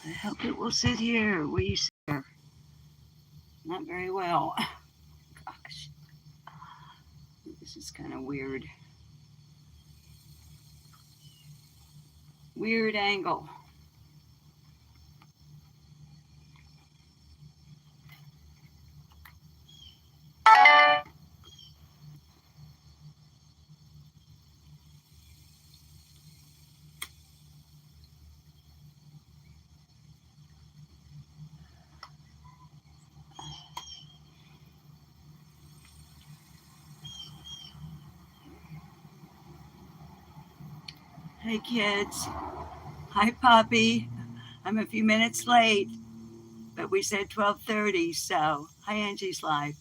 I hope it will sit here. We sit not very well. Gosh, this is kind of weird. Weird angle. Hey kids. Hi Poppy. I'm a few minutes late, but we said 12:30, so hi Angie's Live.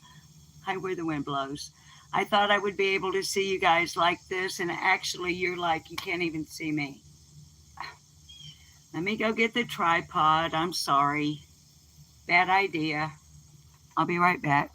Hi Where the Wind Blows. I thought I would be able to see you guys like this, and actually you're like you can't even see me. Let me go get the tripod. I'm sorry. Bad idea. I'll be right back.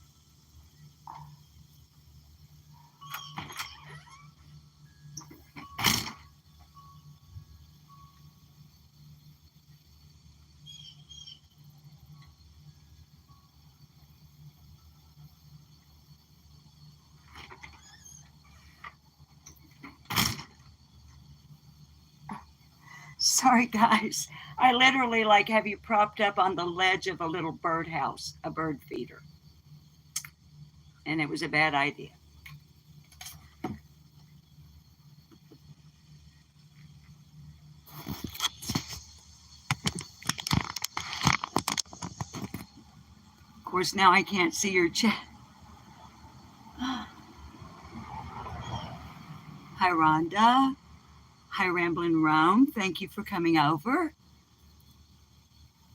Sorry guys. I literally like have you propped up on the ledge of a little birdhouse, a bird feeder. And it was a bad idea. Of course, now I can't see your chat. Hi, Rhonda. Hi, Ramblin' Rome. Thank you for coming over.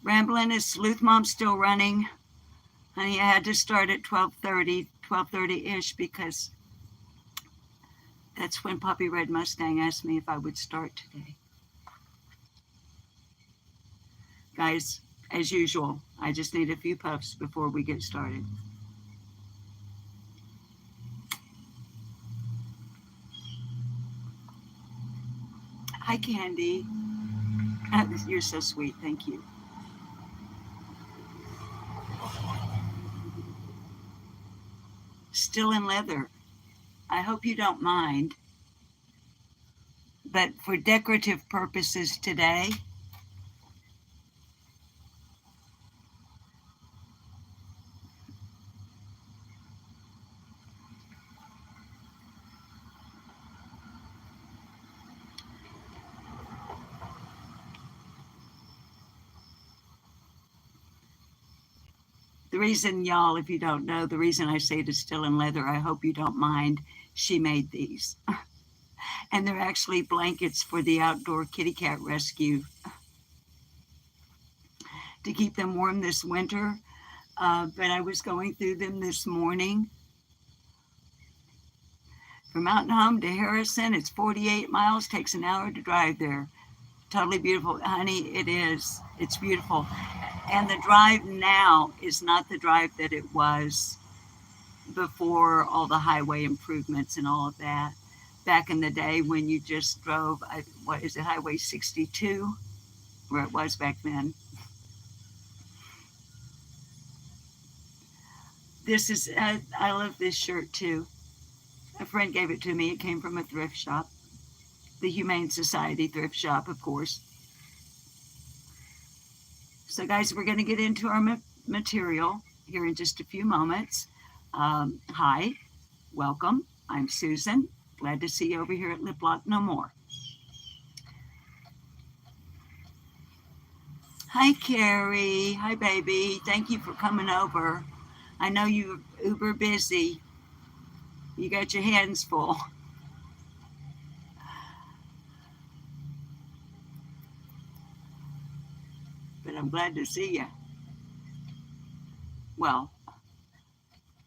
Ramblin', is Sleuth Mom still running? Honey, I had to start at 12:30-ish because that's when Poppy Red Mustang asked me if I would start today. Guys, as usual, I just need a few puffs before we get started. Hi, Candy. You're so sweet. Thank you. Still in leather. I hope you don't mind. But for decorative purposes today, the reason, y'all, if you don't know, the reason I say it is still in leather, I hope you don't mind, she made these. And they're actually blankets for the outdoor kitty cat rescue to keep them warm this winter. But I was going through them this morning. From Mountain Home to Harrison, it's 48 miles, takes an hour to drive there. Totally beautiful. Honey, it is. It's beautiful. And the drive now is not the drive that it was before all the highway improvements and all of that. Back in the day when you just drove, what is it, Highway 62, where it was back then. This is, I love this shirt too. A friend gave it to me. It came from a thrift shop, the Humane Society thrift shop, of course. So guys, we're going to get into our material here in just a few moments. Hi, welcome. I'm Susan. Glad to see you over here at Lip Lock No More. Hi, Carrie. Hi, baby. Thank you for coming over. I know you're uber busy. You got your hands full. But I'm glad to see you. Well,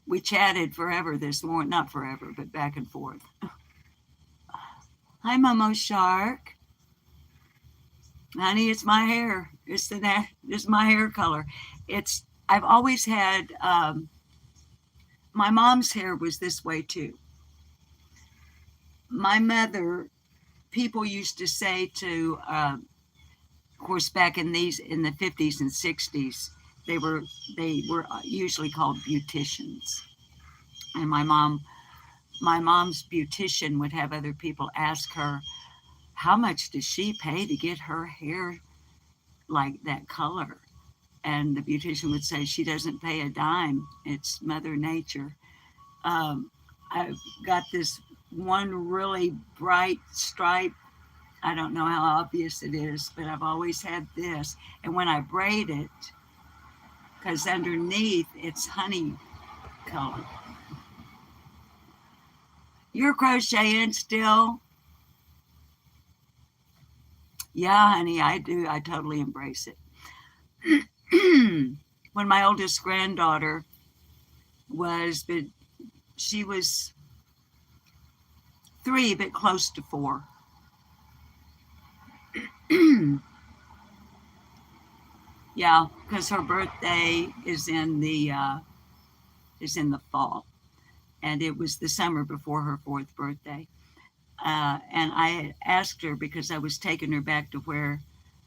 we chatted forever this morning. Not forever, but back and forth. Hi, Momo Shark. Honey, it's my hair. It's my hair color. I've always had, my mom's hair was this way too. My mother, people used to say to Of course, back in the 50s and 60s, they were usually called beauticians. And my mom's beautician would have other people ask her, how much does she pay to get her hair like that color? And the beautician would say, she doesn't pay a dime. It's Mother Nature. I've got this one really bright stripe. I don't know how obvious it is, but I've always had this. And when I braid it, because underneath it's honey color. You're crocheting still? Yeah, honey, I do. I totally embrace it. When my oldest granddaughter she was 3, but close to 4. Yeah, because her birthday is in the fall, and it was the summer before her 4th birthday. And I had asked her, because I was taking her back to where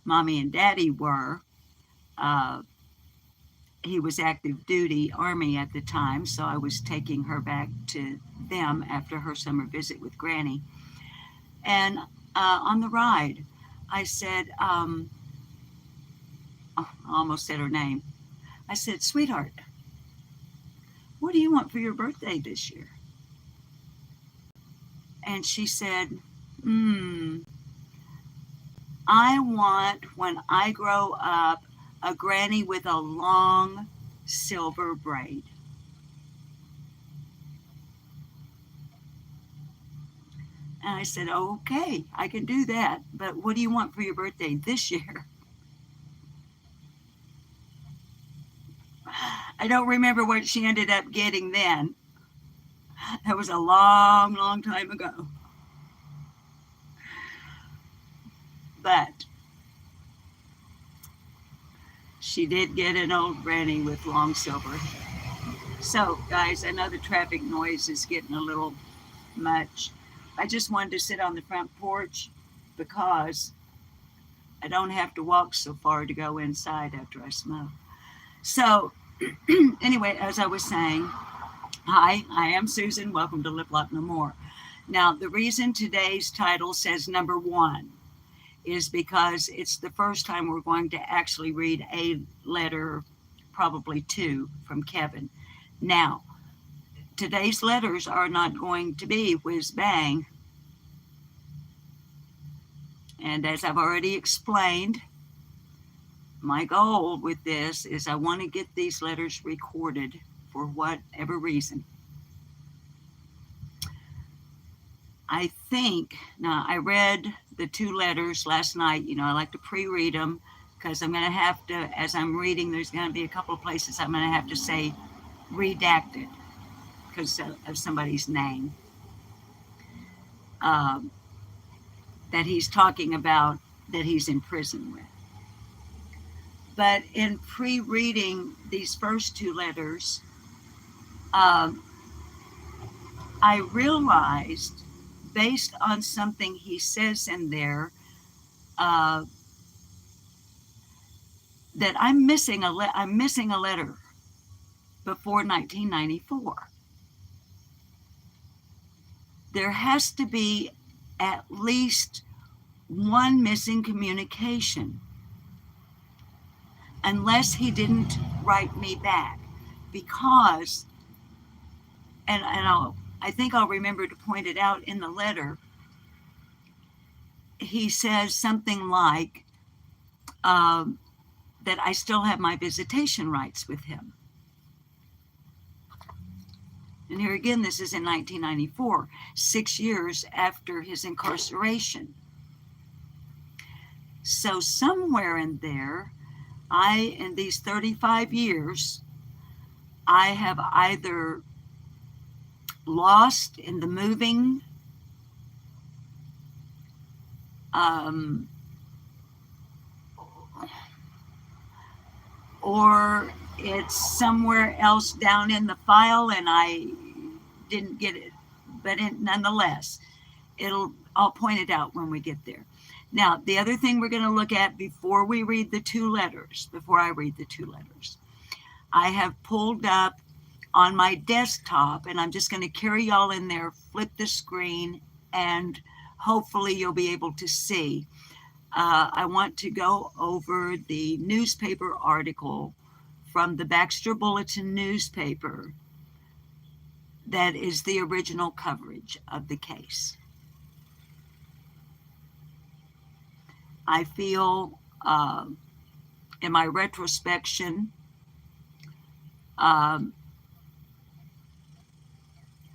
Mommy and Daddy were. He was active duty Army at the time, so I was taking her back to them after her summer visit with Granny. And on the ride, I said, I almost said her name. I said, sweetheart, what do you want for your birthday this year? And she said, I want, when I grow up, a granny with a long silver braid. And I said, okay, I can do that. But what do you want for your birthday this year? I don't remember what she ended up getting then. That was a long, long time ago. But she did get an old granny with long silver hair. So, guys, I know the traffic noise is getting a little much. I just wanted to sit on the front porch because I don't have to walk so far to go inside after I smoke. So, anyway, as I was saying, hi, I am Susan. Welcome to Live Love No More. Now, the reason today's title says number 1 is because it's the first time we're going to actually read a letter, probably 2, from Kevin. Now, today's letters are not going to be whiz bang. And as I've already explained, my goal with this is I want to get these letters recorded for whatever reason. I think, now I read the 2 letters last night. You know, I like to pre-read them because I'm going to have to, as I'm reading, there's going to be a couple of places I'm going to have to say redacted because of somebody's name that he's talking about, that he's in prison with. But in pre-reading these first 2 letters, I realized, based on something he says in there, that I'm missing a letter before 1994. There has to be at least one missing communication, unless he didn't write me back, because, and I think I'll remember to point it out in the letter, he says something like that I still have my visitation rights with him. And here again, this is in 1994, 6 years after his incarceration. So somewhere in there, in these 35 years, I have either lost in the moving, or it's somewhere else down in the file and I didn't get it. But nonetheless, I'll point it out when we get there. Now, the other thing we're going to look at before we read the two letters, before I read the two letters, I have pulled up on my desktop, and I'm just going to carry y'all in there, flip the screen, and hopefully you'll be able to see. I want to go over the newspaper article from the Baxter Bulletin newspaper that is the original coverage of the case. I feel in my retrospection, I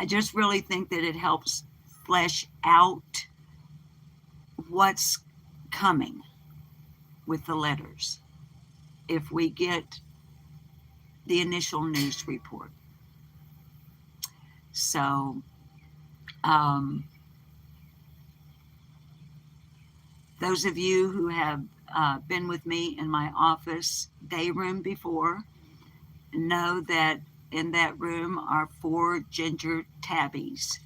just really think that it helps flesh out what's coming with the letters if we get the initial news report. So, those of you who have been with me in my office day room before know that in that room are 4 ginger tabbies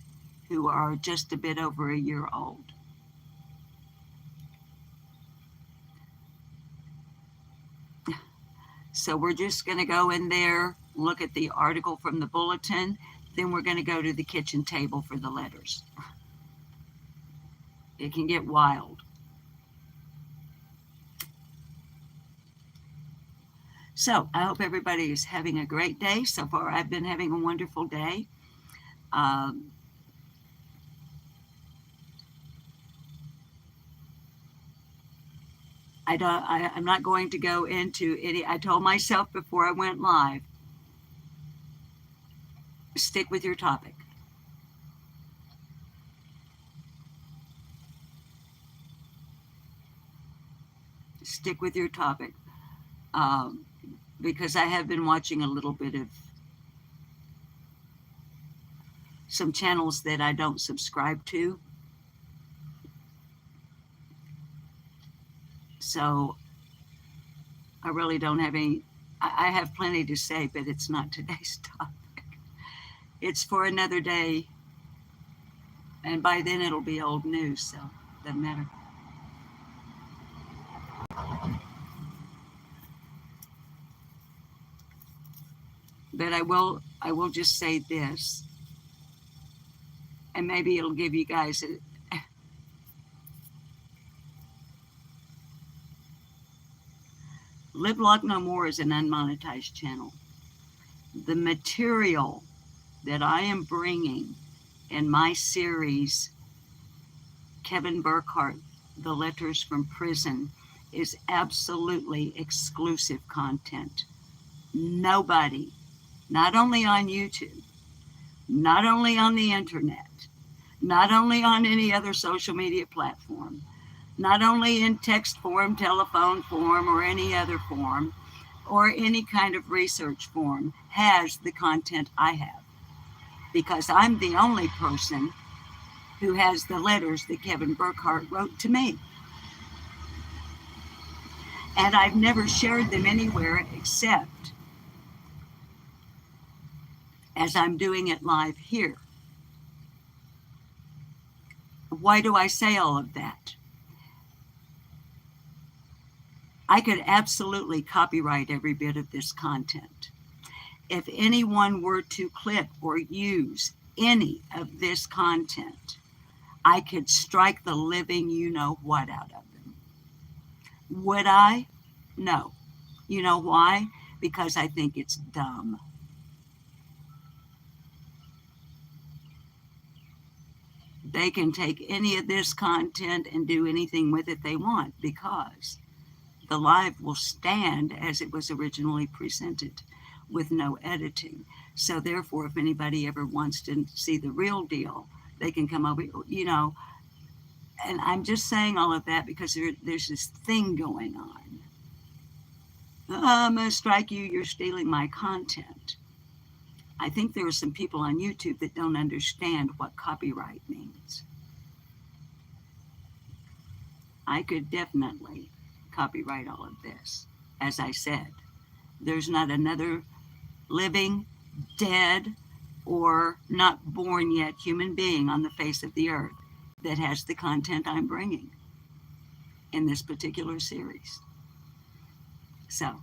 who are just a bit over a year old. So we're just going to go in there, look at the article from the bulletin, then we're going to go to the kitchen table for the letters. It can get wild. So I hope everybody is having a great day. So far, I've been having a wonderful day. I'm not going to go into any. I told myself before I went live, stick with your topic. Stick with your topic. Because I have been watching a little bit of some channels that I don't subscribe to. So I really don't have any, I have plenty to say, but it's not today's topic. It's for another day. And by then it'll be old news, so it doesn't matter. But I will just say this, and maybe it'll give you guys Live Block No More is an unmonetized channel. The material that I am bringing in my series, Kevin Burkhart, The Letters from Prison, is absolutely exclusive content. Nobody, not only on YouTube, not only on the internet, not only on any other social media platform, not only in text form, telephone form, or any other form, or any kind of research form, has the content I have. Because I'm the only person who has the letters that Kevin Burkhart wrote to me. And I've never shared them anywhere except as I'm doing it live here. Why do I say all of that? I could absolutely copyright every bit of this content. If anyone were to clip or use any of this content, I could strike the living you-know-what out of them. Would I? No. You know why? Because I think it's dumb. They can take any of this content and do anything with it they want, because the live will stand as it was originally presented with no editing. So therefore, if anybody ever wants to see the real deal, they can come over, and I'm just saying all of that because there's this thing going on. I'm going to strike you, you're stealing my content. I think there are some people on YouTube that don't understand what copyright means. I could definitely copyright all of this. As I said, there's not another living, dead, or not born yet human being on the face of the earth that has the content I'm bringing. in this particular series. So,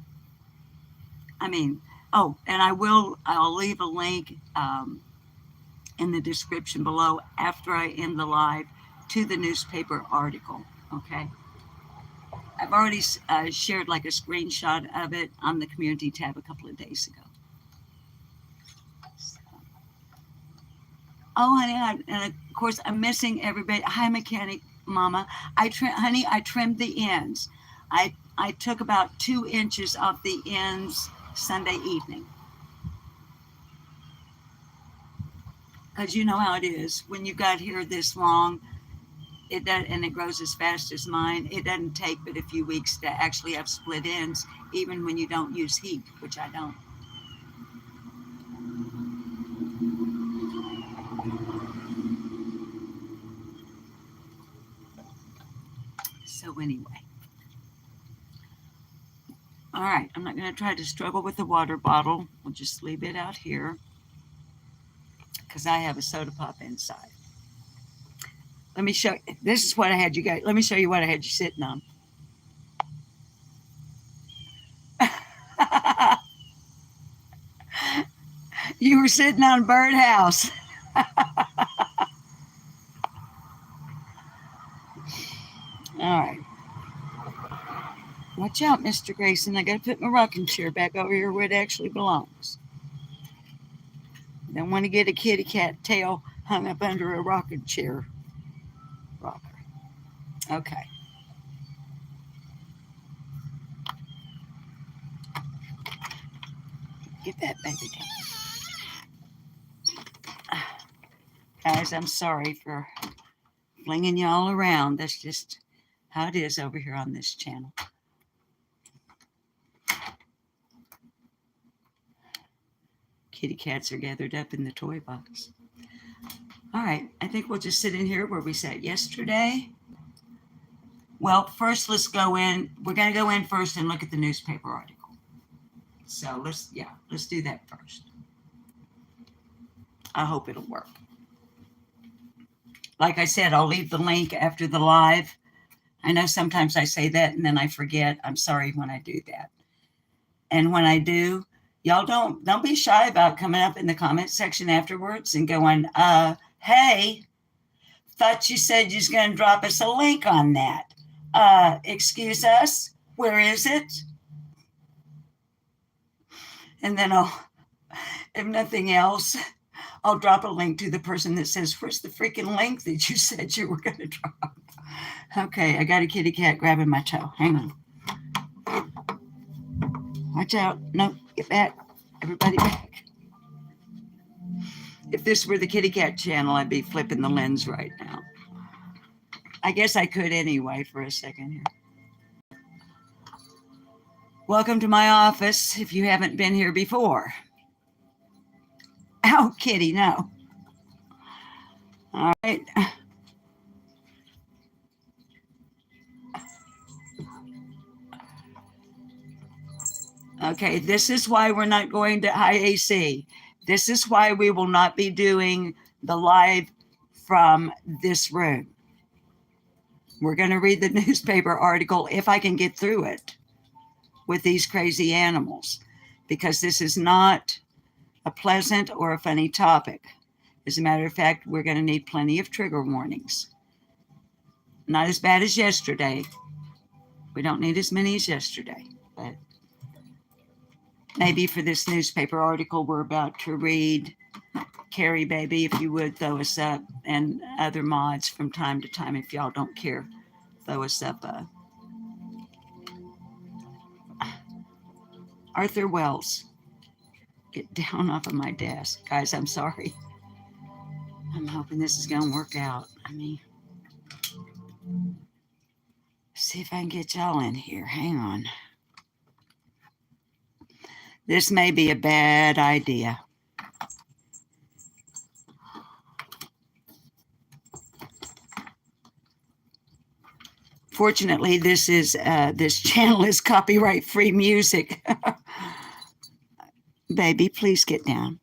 I mean, oh, and I'll leave a link in the description below after I end the live to the newspaper article. Okay. I've already shared like a screenshot of it on the community tab a couple of days ago. So. Oh, honey, and of course I'm missing everybody. Hi, mechanic mama. Honey, I trimmed the ends. I took about 2 inches off the ends Sunday evening. Because you know how it is. When you got hair this long, it does, and it grows as fast as mine, it doesn't take but a few weeks to actually have split ends, even when you don't use heat, which I don't. So anyway. All right, I'm not going to try to struggle with the water bottle. We'll just leave it out here because I have a soda pop inside. Let me show you. This is what I had you guys. Let me show you what I had you sitting on. You were sitting on Birdhouse. All right. Watch out, Mr. Grayson. I got to put my rocking chair back over here where it actually belongs. Don't want to get a kitty cat tail hung up under a rocking chair rocker. Okay. Get that baby down. Guys, I'm sorry for flinging you all around. That's just how it is over here on this channel. Kitty cats are gathered up in the toy box. All right, I think we'll just sit in here where we sat yesterday. Well, first let's go in. We're going to go in first and look at the newspaper article. So let's do that first. I hope it'll work. Like I said, I'll leave the link after the live. I know sometimes I say that and then I forget. I'm sorry when I do that. And when I do, y'all don't be shy about coming up in the comment section afterwards and going, hey, thought you said you was going to drop us a link on that. Excuse us, where is it? And then if nothing else, I'll drop a link to the person that says, where's the freaking link that you said you were going to drop? Okay, I got a kitty cat grabbing my toe. Hang on. Watch out. No, get back. Everybody back. If this were the kitty cat channel, I'd be flipping the lens right now. I guess I could anyway for a second here. Welcome to my office if you haven't been here before. Oh, kitty, no. All right. Okay, this is why we're not going to IAC. This is why we will not be doing the live from this room. We're going to read the newspaper article if I can get through it with these crazy animals, because this is not a pleasant or a funny topic. As a matter of fact, we're going to need plenty of trigger warnings. Not as bad as yesterday. We don't need as many as yesterday, but maybe for this newspaper article we're about to read, Carrie, baby, if you would throw us up, and other mods from time to time, if y'all don't care, throw us up. Arthur Wells, get down off of my desk. Guys, I'm sorry. I'm hoping this is going to work out. I mean, see if I can get y'all in here. Hang on. This may be a bad idea. Fortunately, this channel is copyright-free music. Baby, please get down.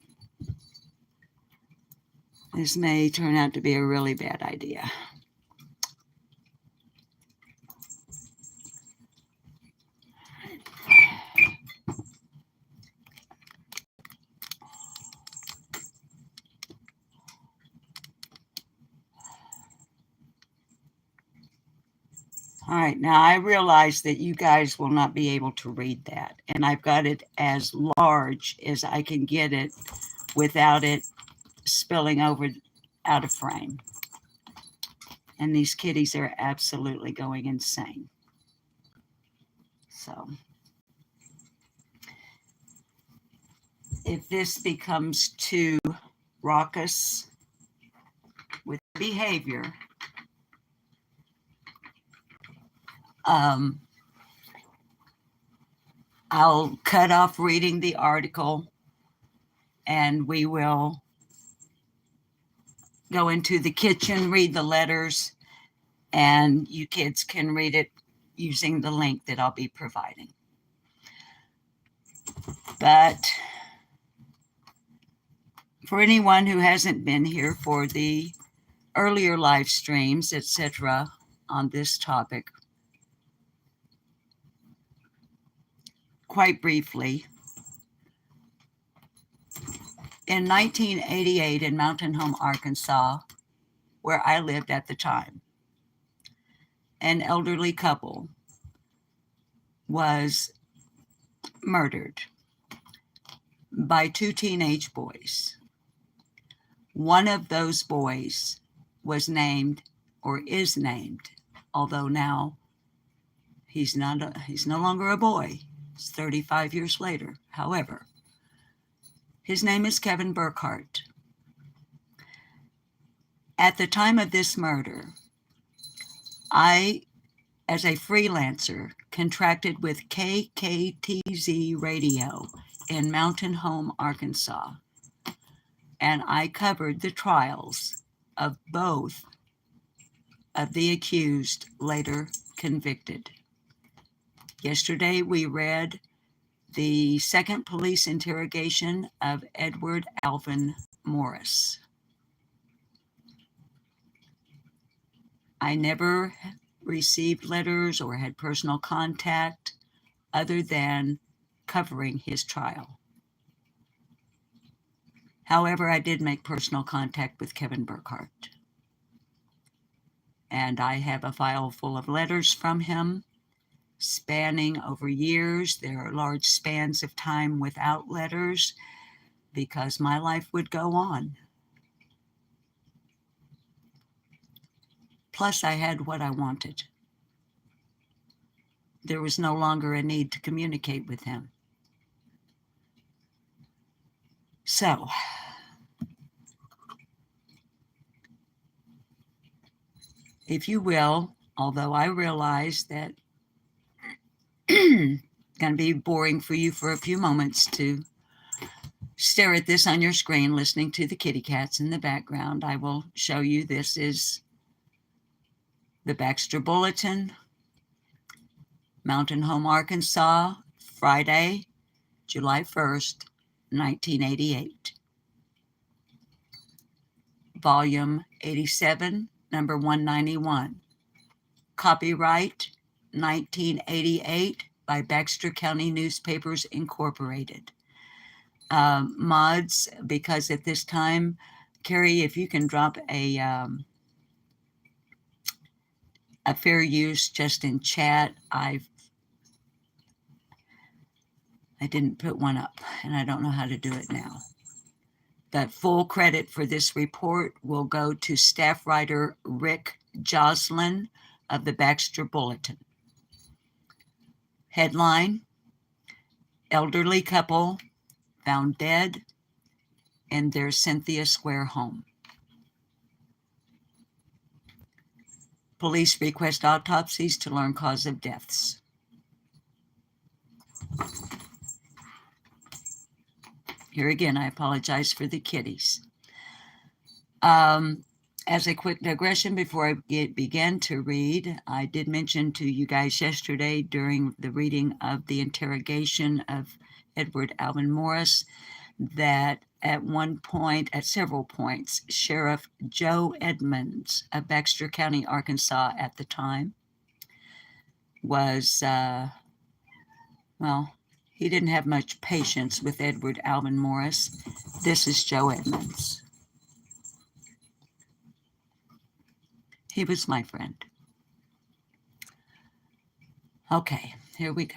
This may turn out to be a really bad idea. All right, now I realize that you guys will not be able to read that, and I've got it as large as I can get it without it spilling over out of frame. And these kitties are absolutely going insane. So if this becomes too raucous with behavior, I'll cut off reading the article and we will go into the kitchen, read the letters, and you kids can read it using the link that I'll be providing. But for anyone who hasn't been here for the earlier live streams, etc., on this topic, quite briefly, in 1988 in Mountain Home, Arkansas, where I lived at the time, an elderly couple was murdered by two teenage boys. One of those boys was named, or is named, although now he's no longer a boy. It's 35 years later. However, his name is Kevin Burkhart. At the time of this murder, I, as a freelancer, contracted with KKTZ Radio in Mountain Home, Arkansas, and I covered the trials of both of the accused later convicted. Yesterday, we read the second police interrogation of Edward Alvin Morris. I never received letters or had personal contact other than covering his trial. However, I did make personal contact with Kevin Burkhart. And I have a file full of letters from him spanning over years. There are large spans of time without letters because my life would go on. Plus, I had what I wanted. There was no longer a need to communicate with him. So, if you will, although I realize that it's going to be boring for you for a few moments to stare at this on your screen, listening to the kitty cats in the background, I will show you this is the Baxter Bulletin, Mountain Home, Arkansas, Friday, July 1st, 1988. Volume 87, number 191. Copyright 1988 by Baxter County Newspapers Incorporated. Mods, because at this time, Carrie, if you can drop a fair use just in chat. I didn't put one up, and I don't know how to do it now. But full credit for this report will go to staff writer Rick Joslin of the Baxter Bulletin. Headline: Elderly couple found dead in their Cynthia Square home. Police request autopsies to learn cause of deaths. Here again, I apologize for the kitties. As a quick digression before I begin to read, I did mention to you guys yesterday during the reading of the interrogation of Edward Alvin Morris that at several points, Sheriff Joe Edmonds of Baxter County, Arkansas at the time was, he didn't have much patience with Edward Alvin Morris. This is Joe Edmonds. He was my friend. Okay, here we go.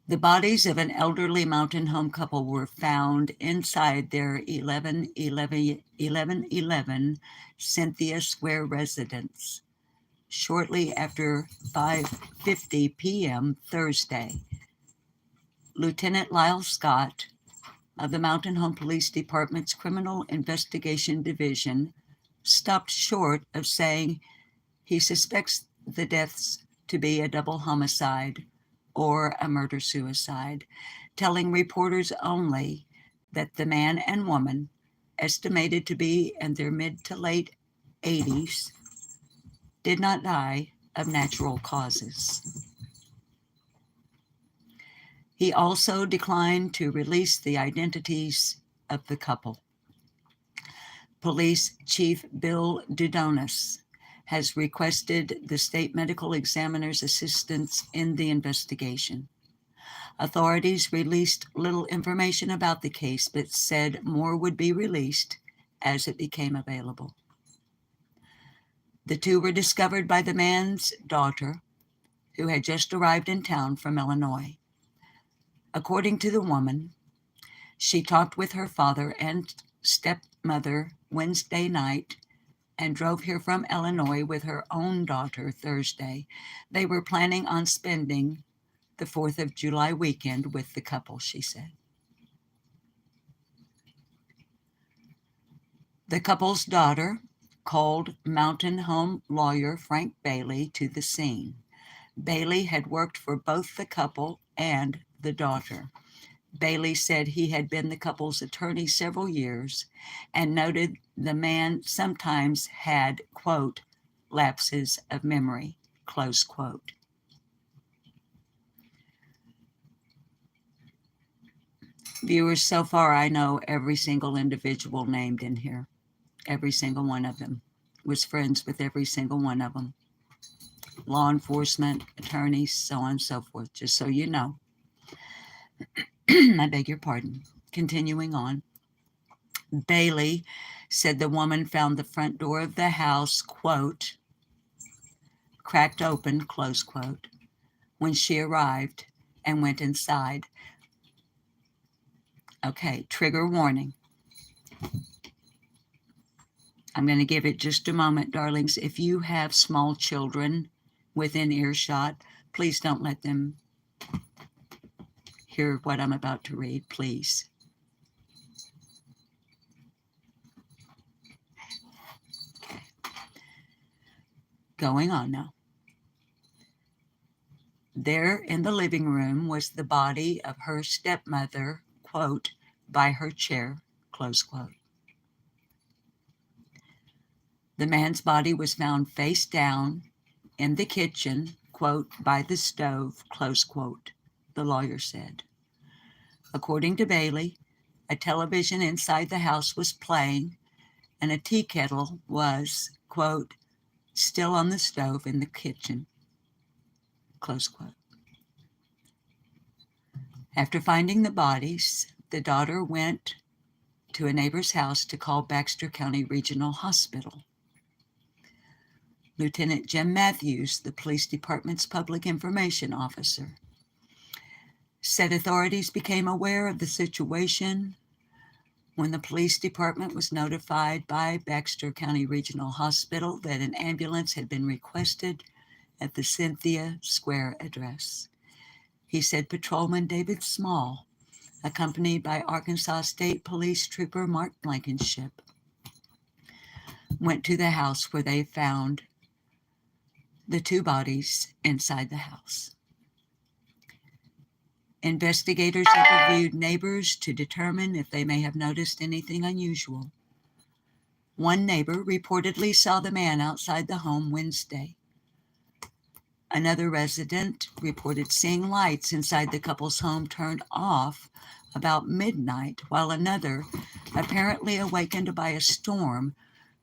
The bodies of an elderly mountain home couple were found inside their 1111 Cynthia Square residence shortly after 5:50 p.m. Thursday. Lieutenant Lyle Scott of the Mountain Home Police Department's Criminal Investigation Division stopped short of saying he suspects the deaths to be a double homicide or a murder-suicide, telling reporters only that the man and woman, estimated to be in their mid to late 80s, did not die of natural causes. He also declined to release the identities of the couple. Police Chief Bill Dudonis has requested the state medical examiner's assistance in the investigation. Authorities released little information about the case, but said more would be released as it became available. The two were discovered by the man's daughter, who had just arrived in town from Illinois. According to the woman, she talked with her father and stepmother Wednesday night and drove here from Illinois with her own daughter Thursday. They were planning on spending the 4th of July weekend with the couple, she said. The couple's daughter called mountain home lawyer Frank Bailey to the scene. Bailey had worked for both the couple and the daughter. Bailey said he had been the couple's attorney several years and noted the man sometimes had, quote, lapses of memory, close quote. Viewers, so far I know every single individual named in here. Every single one of them. Was friends with every single one of them. Law enforcement, attorneys, so on and so forth, just so you know. I beg your pardon. Continuing on. Bailey said the woman found the front door of the house, quote, cracked open, close quote, when she arrived and went inside. Okay, trigger warning. I'm going to give it just a moment, darlings. If you have small children within earshot, please don't let them hear what I'm about to read, please. Okay. Going on now. There in the living room was the body of her stepmother, quote, by her chair, close quote. The man's body was found face down in the kitchen, quote, by the stove, close quote, the lawyer said. According to Bailey, a television inside the house was playing and a tea kettle was, quote, still on the stove in the kitchen, close quote. After finding the bodies, the daughter went to a neighbor's house to call Baxter County Regional Hospital. Lieutenant Jim Matthews, the police department's public information officer, said authorities became aware of the situation when the police department was notified by Baxter County Regional Hospital that an ambulance had been requested at the Cynthia Square address. He said Patrolman David Small, accompanied by Arkansas State Police Trooper Mark Blankenship, went to the house where they found the two bodies inside the house. Investigators interviewed neighbors to determine if they may have noticed anything unusual. One neighbor reportedly saw the man outside the home Wednesday. Another resident reported seeing lights inside the couple's home turned off about midnight, while another, apparently awakened by a storm,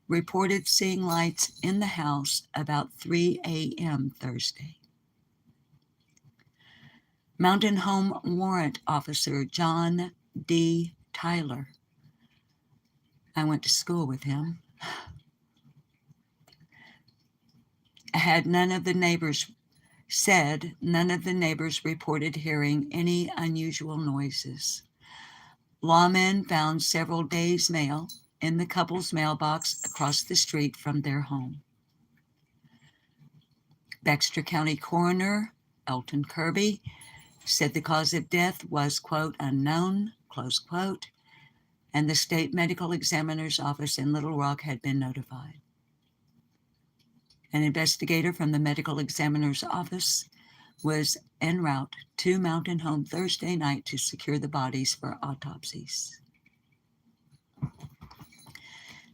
reported seeing lights in the house about 3 a.m. Thursday. Mountain Home Warrant Officer John D. Tyler, I went to school with him, none of the neighbors reported hearing any unusual noises. Lawmen found several days' mail in the couple's mailbox across the street from their home. Baxter County Coroner Elton Kirby said the cause of death was, quote, unknown, close quote, and the state medical examiner's office in Little Rock had been notified. An investigator from the medical examiner's office was en route to Mountain Home Thursday night to secure the bodies for autopsies.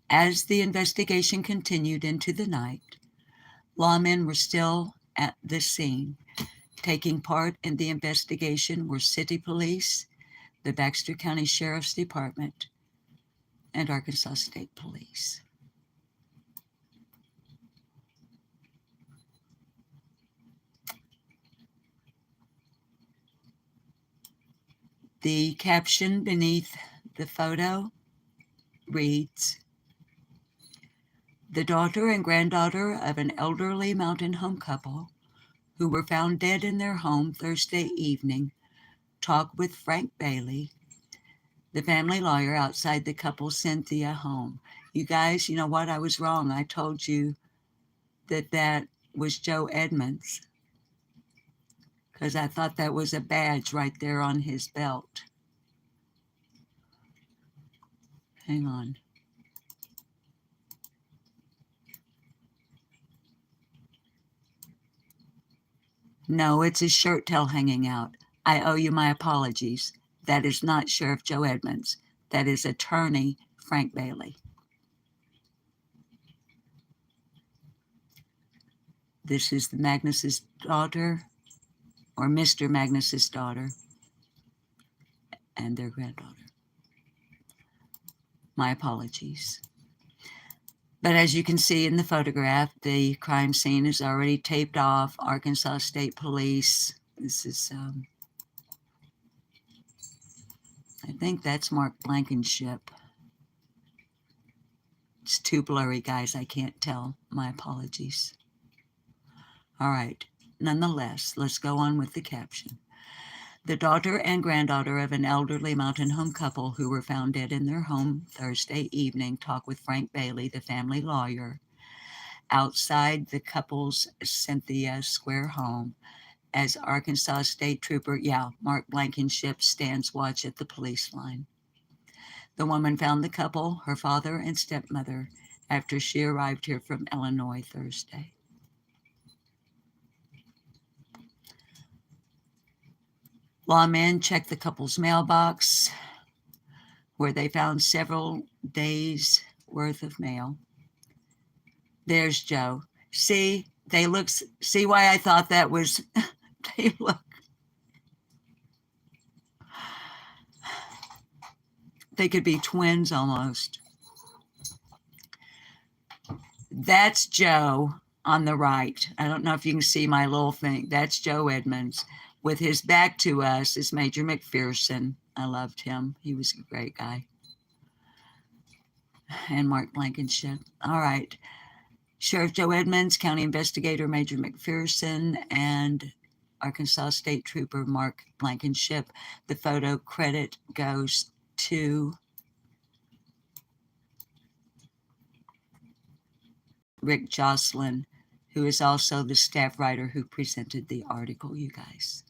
As the investigation continued into the night, lawmen were still at the scene. Taking part in the investigation were city police, the Baxter County Sheriff's Department, and Arkansas State Police. The caption beneath the photo reads, "The daughter and granddaughter of an elderly Mountain Home couple who were found dead in their home Thursday evening talk with Frank Bailey, the family lawyer, outside the couple Cynthia home." You guys, you know what? I was wrong. I told you that was Joe Edmonds, because I thought that was a badge right there on his belt. Hang on. No, it's his shirt tail hanging out. I owe you my apologies. That is not Sheriff Joe Edmonds. That is Attorney Frank Bailey. This is the Magnus's daughter, or Mr. Magnus's daughter, and their granddaughter. My apologies. But as you can see in the photograph, the crime scene is already taped off. Arkansas State Police. This is, I think that's Mark Blankenship. It's too blurry, guys. I can't tell. My apologies. All right. Nonetheless, let's go on with the caption. The daughter and granddaughter of an elderly Mountain Home couple who were found dead in their home Thursday evening talk with Frank Bailey, the family lawyer, outside the couple's Cynthia Square home as Arkansas State Trooper, Mark Blankenship, stands watch at the police line. The woman found the couple, her father and stepmother, after she arrived here from Illinois Thursday. Lawmen checked the couple's mailbox, where they found several days' worth of mail. There's Joe. See why I thought that was, they look. They could be twins almost. That's Joe on the right. I don't know if you can see my little thing. That's Joe Edmonds. With his back to us is Major McPherson. I loved him. He was a great guy. And Mark Blankenship. All right. Sheriff Joe Edmonds, County Investigator Major McPherson, and Arkansas State Trooper Mark Blankenship. The photo credit goes to Rick Jocelyn, who is also the staff writer who presented the article, you guys.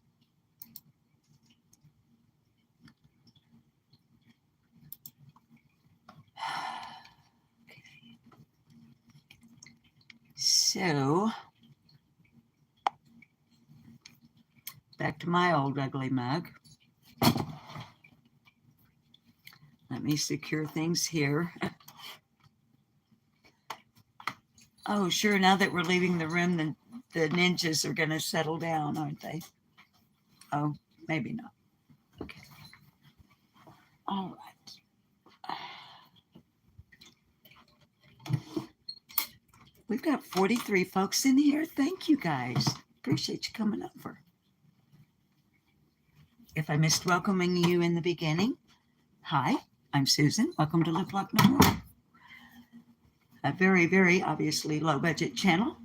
So, back to my old ugly mug. Let me secure things here. Oh, sure, now that we're leaving the room, the ninjas are going to settle down, aren't they? Oh, maybe not. Okay. All right. We've got 43 folks in here. Thank you, guys. Appreciate you coming over. If I missed welcoming you in the beginning, hi, I'm Susan. Welcome to Live Like No More. A very, very obviously low budget channel.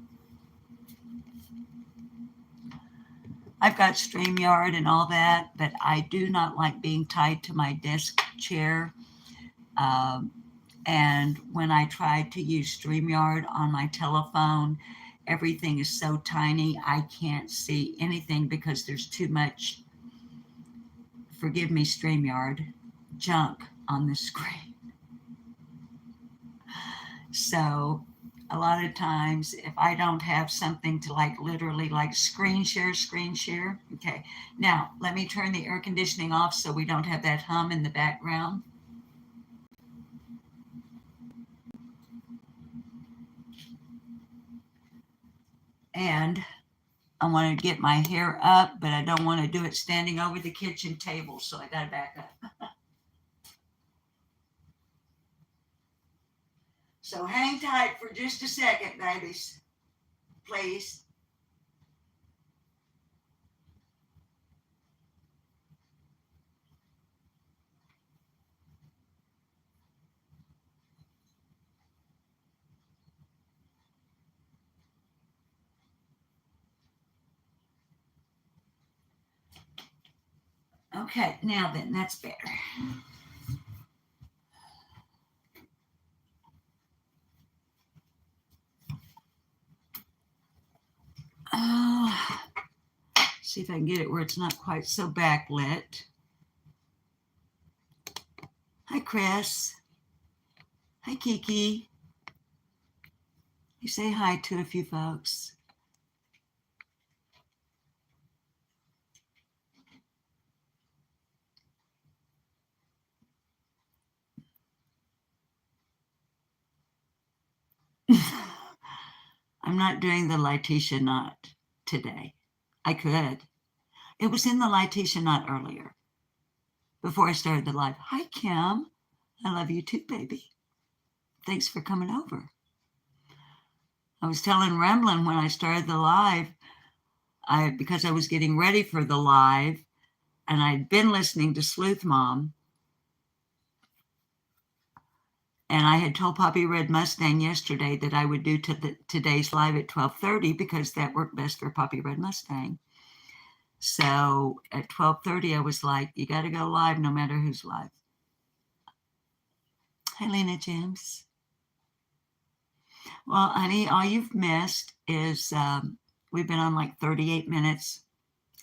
I've got StreamYard and all that, but I do not like being tied to my desk chair. Um, and when I try to use StreamYard on my telephone, everything is so tiny I can't see anything because there's too much, forgive me, StreamYard, junk on the screen. So a lot of times if I don't have something to like literally like screen share. Okay. Now let me turn the air conditioning off so we don't have that hum in the background. And I want to get my hair up, but I don't want to do it standing over the kitchen table. So I got to back up. So hang tight for just a second, babies, please. Okay, now then, that's better. See if I can get it where it's not quite so backlit. Hi, Chris. Hi, Kiki. You say hi to a few folks. I'm not doing the Letitia knot today. I could. It was in the Letitia knot earlier before I started the live. Hi, Kim. I love you too, baby. Thanks for coming over. I was telling Remlin when I started the live, because I was getting ready for the live, and I'd been listening to Sleuth Mom, and I had told Poppy Red Mustang yesterday that I would do today's live at 12:30 because that worked best for Poppy Red Mustang. So at 12:30, I was like, you got to go live no matter who's live. Hi, Lena James. Well, honey, all you've missed is we've been on like 38 minutes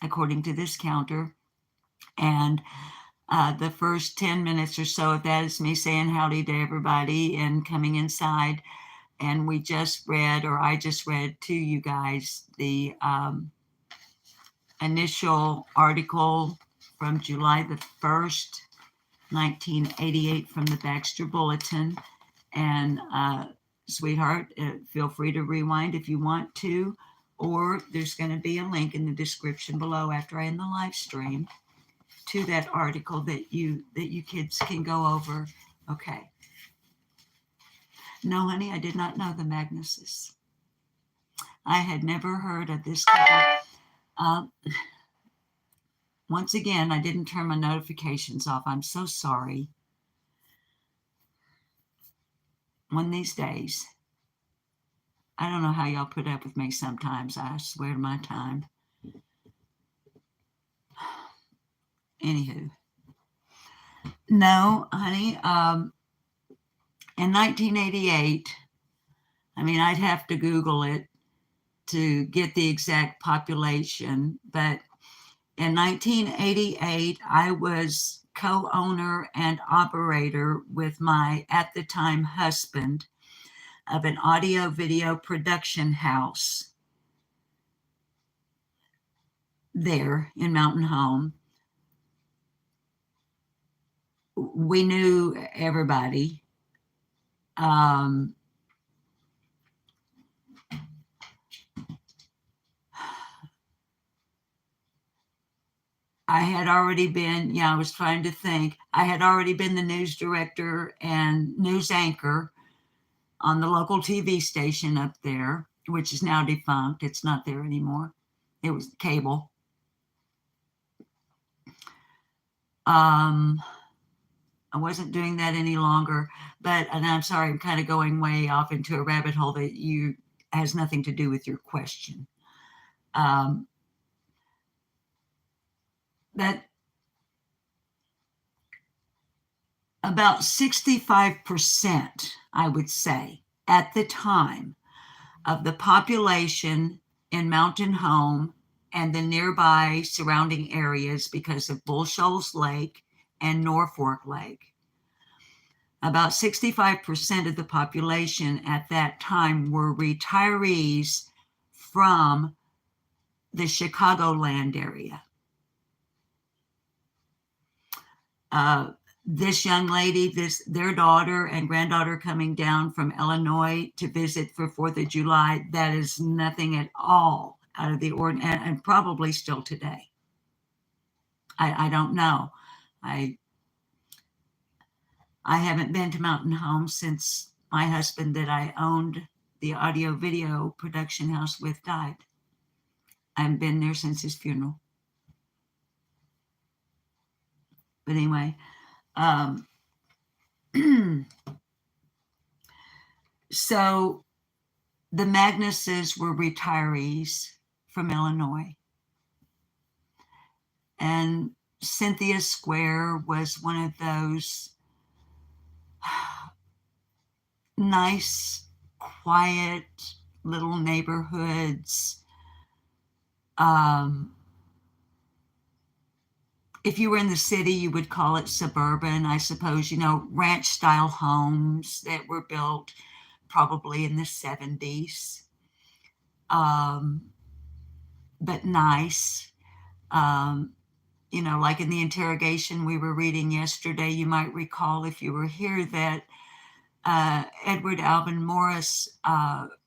according to this counter. And the first 10 minutes or so of that is me saying howdy to everybody and coming inside. And we just read, or I just read to you guys, the initial article from July the 1st, 1988 from the Baxter Bulletin. And sweetheart, feel free to rewind if you want to, or there's going to be a link in the description below after I end the live stream to that article that you kids can go over. Okay. No, honey, I did not know the Magnuses. I had never heard of this couple. Once again, I didn't turn my notifications off. I'm so sorry. One of these days. I don't know how y'all put up with me sometimes. I swear to my time. Anywho. No, honey. In 1988, I mean, I'd have to Google it to get the exact population, but in 1988, I was co-owner and operator with my, at the time, husband of an audio video production house there in Mountain Home. We knew everybody. I had already been, I was trying to think. I had already been the news director and news anchor on the local TV station up there, which is now defunct. It's not there anymore. It was cable. I wasn't doing that any longer, and I'm sorry, I'm kind of going way off into a rabbit hole that has nothing to do with your question. that about 65%, I would say, at the time of the population in Mountain Home and the nearby surrounding areas because of Bull Shoals Lake and Norfolk Lake. About 65% of the population at that time were retirees from the Chicagoland area. This young lady, their daughter and granddaughter coming down from Illinois to visit for 4th of July, that is nothing at all out of the ordinary, and probably still today. I don't know. I haven't been to Mountain Home since my husband that I owned the audio video production house with died. I haven't been there since his funeral. But anyway, so the Magnuses were retirees from Illinois. And Cynthia Square was one of those nice, quiet little neighborhoods. If you were in the city, you would call it suburban, I suppose, ranch style homes that were built probably in the 70s. But nice. Like in the interrogation we were reading yesterday, you might recall if you were here that Edward Alvin Morris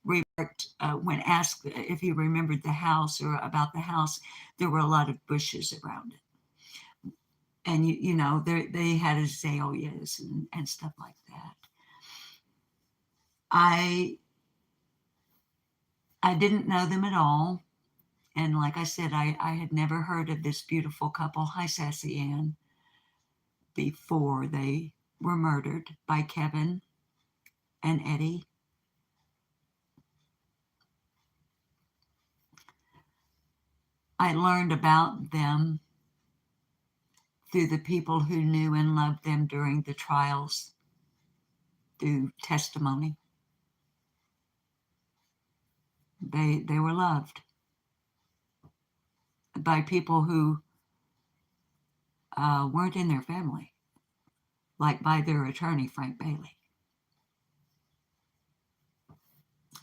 remarked when asked if he remembered the house or about the house, there were a lot of bushes around it. And, they had azaleas and stuff like that. I didn't know them at all. And like I said, I had never heard of this beautiful couple, hi Sassy Ann, before they were murdered by Kevin and Eddie. I learned about them through the people who knew and loved them during the trials, through testimony. They were loved by people who weren't in their family, like by their attorney, Frank Bailey.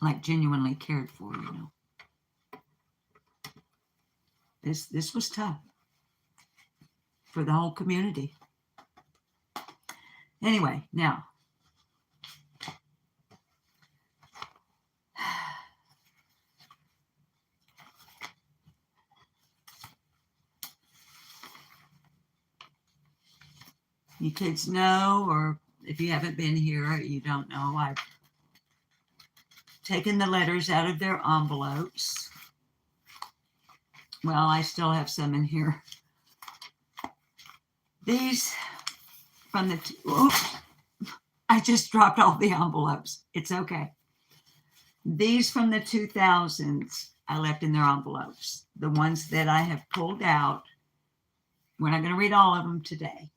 Like genuinely cared for, This was tough for the whole community. Anyway, now, you kids know, or if you haven't been here, you don't know, I've taken the letters out of their envelopes. Well, I still have some in here. These from the, I just dropped all the envelopes. It's okay. These from the 2000s, I left in their envelopes. The ones that I have pulled out, we're not going to read all of them today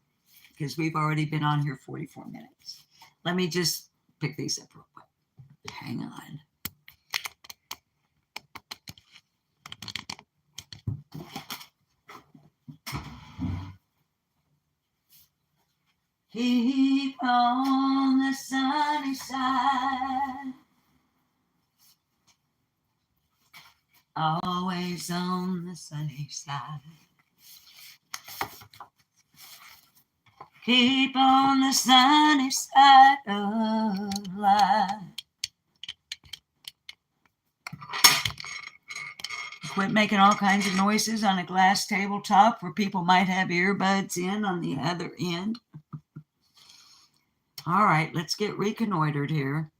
because we've already been on here 44 minutes. Let me just pick these up real quick. Hang on. Keep on the sunny side, always on the sunny side. Keep on the sunny side of life. Quit making all kinds of noises on a glass tabletop where people might have earbuds in on the other end. All right, let's get reconnoitered here.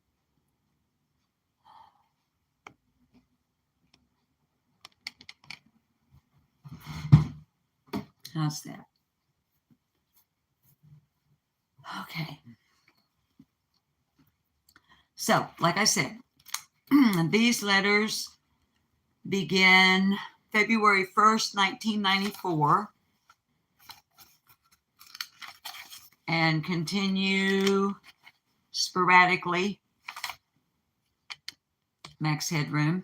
How's that? Okay. So, like I said, these letters begin February 1st, 1994. and continue sporadically, max headroom,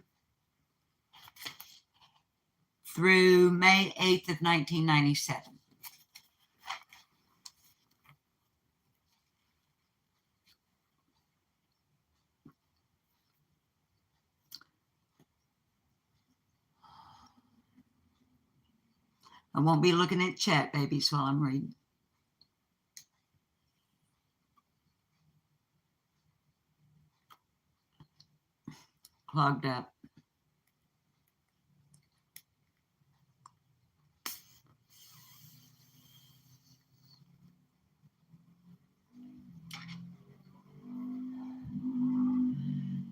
through May 8th of 1997. I won't be looking at chat, babies, while I'm reading. Clogged up.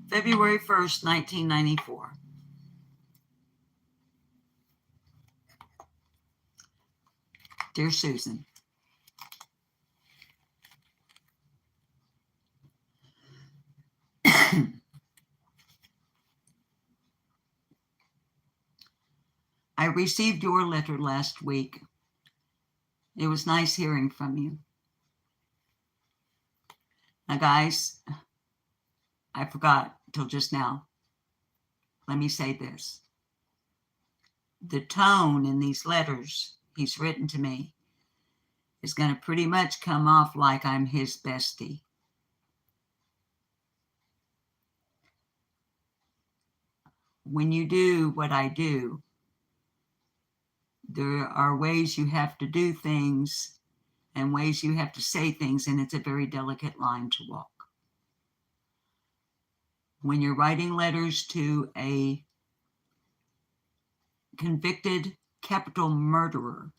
February 1st, 1994. Dear Susan, I received your letter last week. It was nice hearing from you. Now, guys, I forgot till just now. Let me say this. The tone in these letters he's written to me is going to pretty much come off like I'm his bestie. When you do what I do, there are ways you have to do things and ways you have to say things, and it's a very delicate line to walk. When you're writing letters to a convicted capital murderer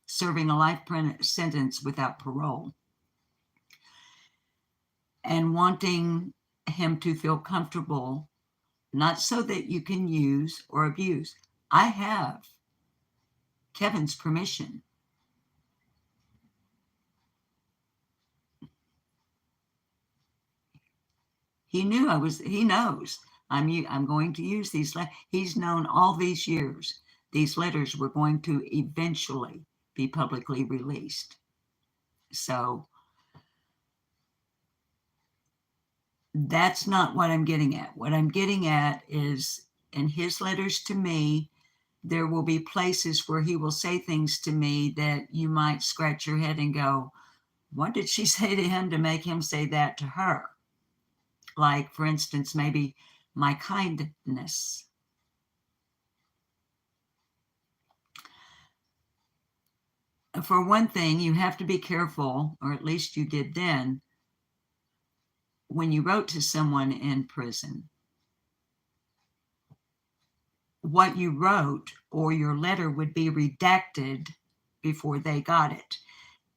serving a life sentence without parole and wanting him to feel comfortable, not so that you can use or abuse. I have Kevin's permission. He knows I'm going to use these. He's known all these years these letters were going to eventually be publicly released. So that's not what I'm getting at. What I'm getting at is in his letters to me, there will be places where he will say things to me that you might scratch your head and go, what did she say to him to make him say that to her? Like, for instance, maybe my kindness. For one thing, you have to be careful, or at least you did then, when you wrote to someone in prison. What you wrote or your letter would be redacted before they got it.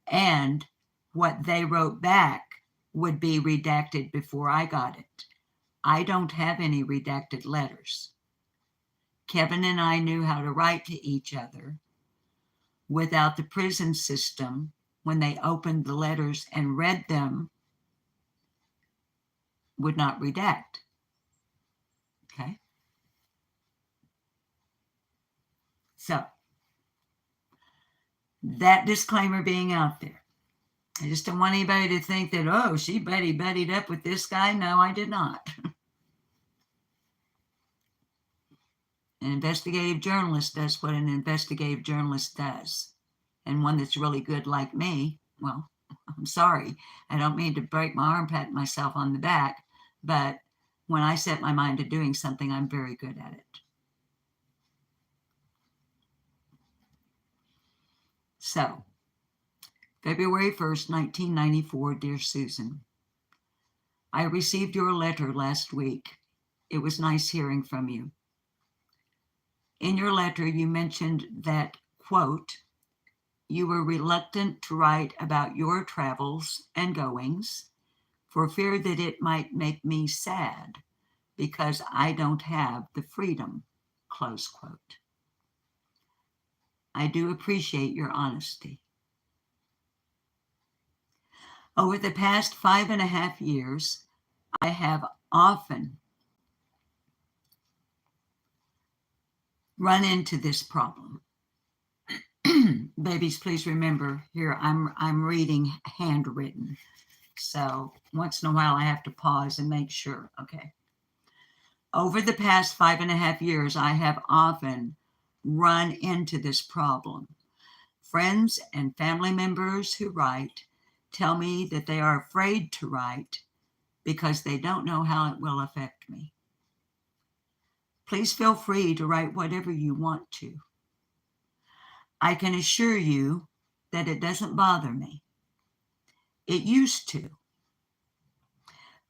And what they wrote back would be redacted before I got it. I don't have any redacted letters. Kevin and I knew how to write to each other without the prison system. When they opened the letters and read them, would not redact. Okay? So, that disclaimer being out there. I just don't want anybody to think that, oh, she buddied up with this guy. No, I did not. An investigative journalist does what an investigative journalist does. And one that's really good like me, well, I'm sorry. I don't mean to break my arm, pat myself on the back, but when I set my mind to doing something, I'm very good at it. So, February 1st, 1994, dear Susan, I received your letter last week. It was nice hearing from you. In your letter, you mentioned that, quote, you were reluctant to write about your travels and goings for fear that it might make me sad because I don't have the freedom, close quote. I do appreciate your honesty. Over the past 5.5 years, I have often run into this problem. Babies, please remember here I'm reading handwritten. So once in a while I have to pause and make sure. Okay. Over the past 5.5 years, I have often run into this problem. Friends and family members who write tell me that they are afraid to write because they don't know how it will affect me. Please feel free to write whatever you want to. I can assure you that it doesn't bother me. It used to,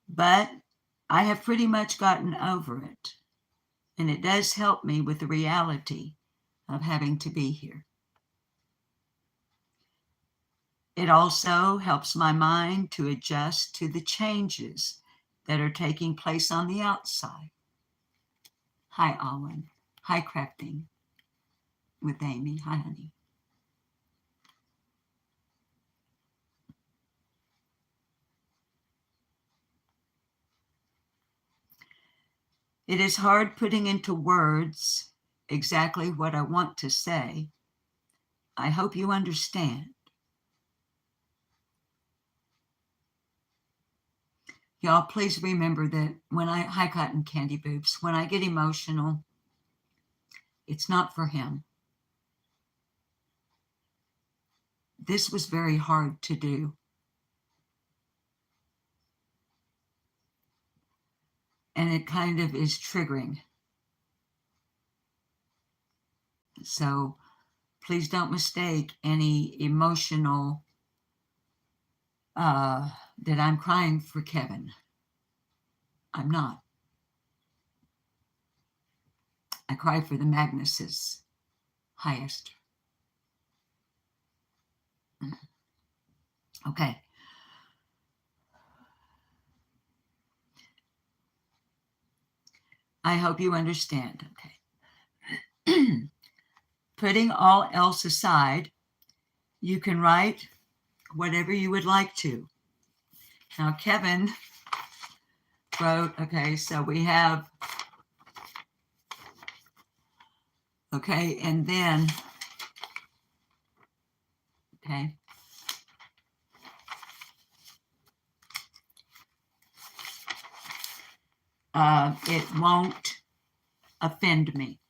but I have pretty much gotten over it, and it does help me with the reality of having to be here. It also helps my mind to adjust to the changes that are taking place on the outside. Hi, Owen. Hi, Crafting with Amy. Hi, honey. It is hard putting into words exactly what I want to say. I hope you understand. Y'all, please remember that hi, Cotton Candy Boobs, when I get emotional, it's not for him. This was very hard to do. And it kind of is triggering. So please don't mistake any emotional that I'm crying for Kevin. I'm not. I cry for the Magnuses. Hi, Esther. Okay. I hope you understand. Okay. Putting all else aside, you can write whatever you would like to. Now, Kevin wrote, okay, so we have, okay, and then, okay. It won't offend me.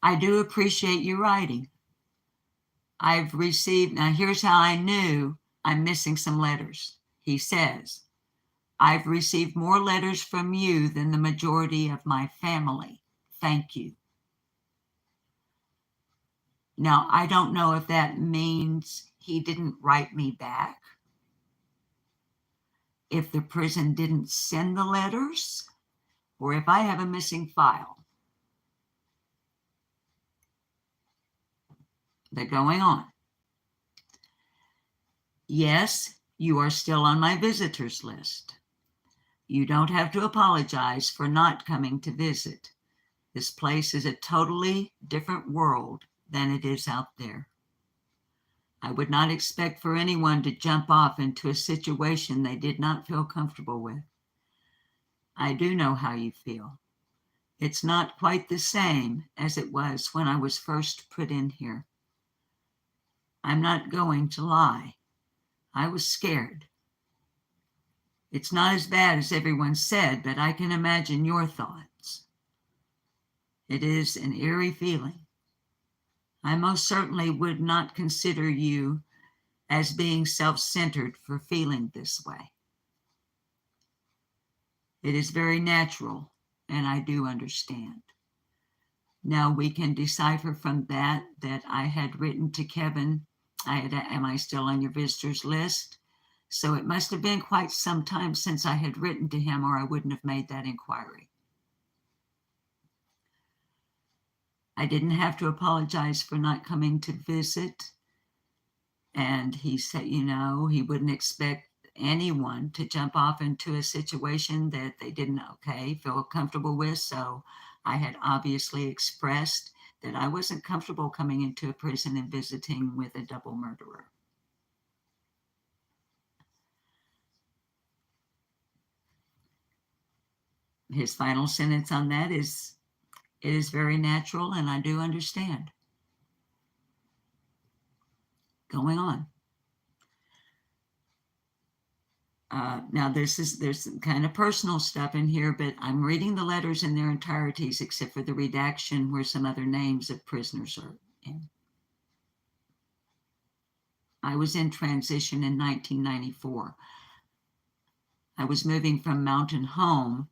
I do appreciate you writing. I've received, now here's how I knew I'm missing some letters. He says, I've received more letters from you than the majority of my family. Thank you. Now, I don't know if that means he didn't write me back, if the prison didn't send the letters, or if I have a missing file. They're going on. Yes, you are still on my visitors list. You don't have to apologize for not coming to visit. This place is a totally different world than it is out there. I would not expect for anyone to jump off into a situation they did not feel comfortable with. I do know how you feel. It's not quite the same as it was when I was first put in here. I'm not going to lie. I was scared. It's not as bad as everyone said, but I can imagine your thoughts. It is an eerie feeling. I most certainly would not consider you as being self-centered for feeling this way. It is very natural, and I do understand. Now we can decipher from that I had written to Kevin, am I still on your visitors list? So it must have been quite some time since I had written to him, or I wouldn't have made that inquiry. I didn't have to apologize for not coming to visit. And he said, he wouldn't expect anyone to jump off into a situation that they didn't, feel comfortable with. So I had obviously expressed that I wasn't comfortable coming into a prison and visiting with a double murderer. His final sentence on that is, It is very natural, and I do understand. Going on. Now, there's some kind of personal stuff in here, but I'm reading the letters in their entireties, except for the redaction where some other names of prisoners are in. I was in transition in 1994. I was moving from mountain home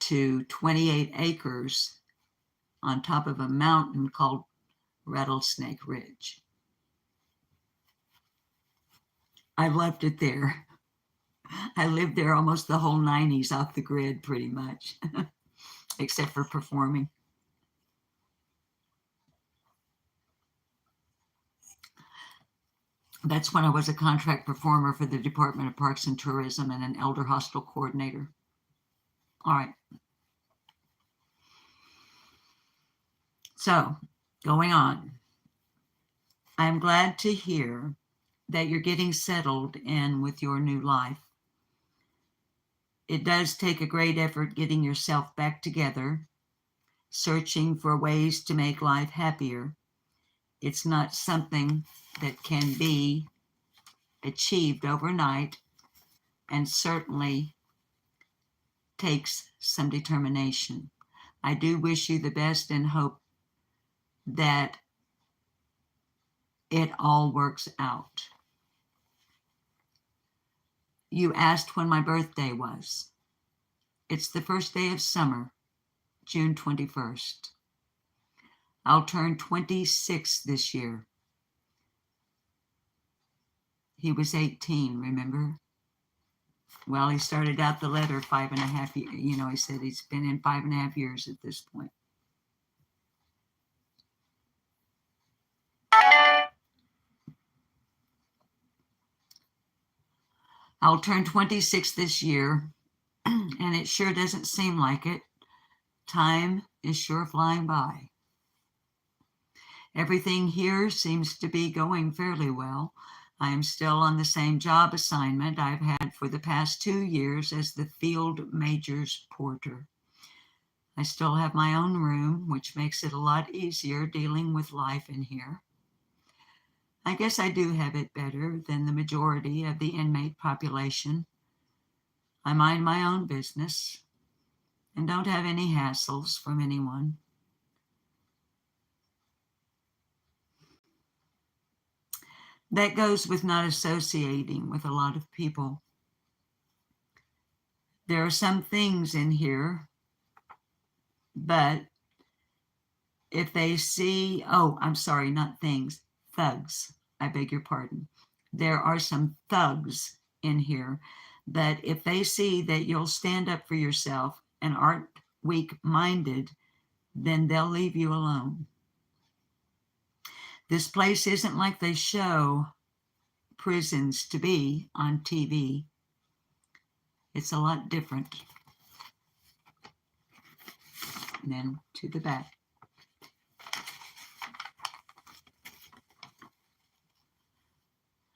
to 28 acres on top of a mountain called Rattlesnake Ridge. I loved it there. I lived there almost the whole 90s off the grid, pretty much, except for performing. That's when I was a contract performer for the Department of Parks and Tourism and an elder hostel coordinator. All right. So, going on. I'm glad to hear that you're getting settled in with your new life. It does take a great effort getting yourself back together, searching for ways to make life happier. It's not something that can be achieved overnight, and certainly takes some determination. I do wish you the best and hope that it all works out. You asked when my birthday was. It's the first day of summer, June 21st. I'll turn 26 this year. He was 18, remember? Well, he started out the letter 5.5 years. He said he's been in 5.5 years at this point. I'll turn 26 this year, and it sure doesn't seem like it. Time is sure flying by. Everything here seems to be going fairly well. I am still on the same job assignment I've had for the past 2 years as the field major's porter. I still have my own room, which makes it a lot easier dealing with life in here. I guess I do have it better than the majority of the inmate population. I mind my own business and don't have any hassles from anyone. That goes with not associating with a lot of people. There are some things in here, but if they see, I'm sorry, not things, thugs. I beg your pardon. There are some thugs in here, but if they see that you'll stand up for yourself and aren't weak-minded, then they'll leave you alone. This place isn't like they show prisons to be on TV. It's a lot different. And then to the back.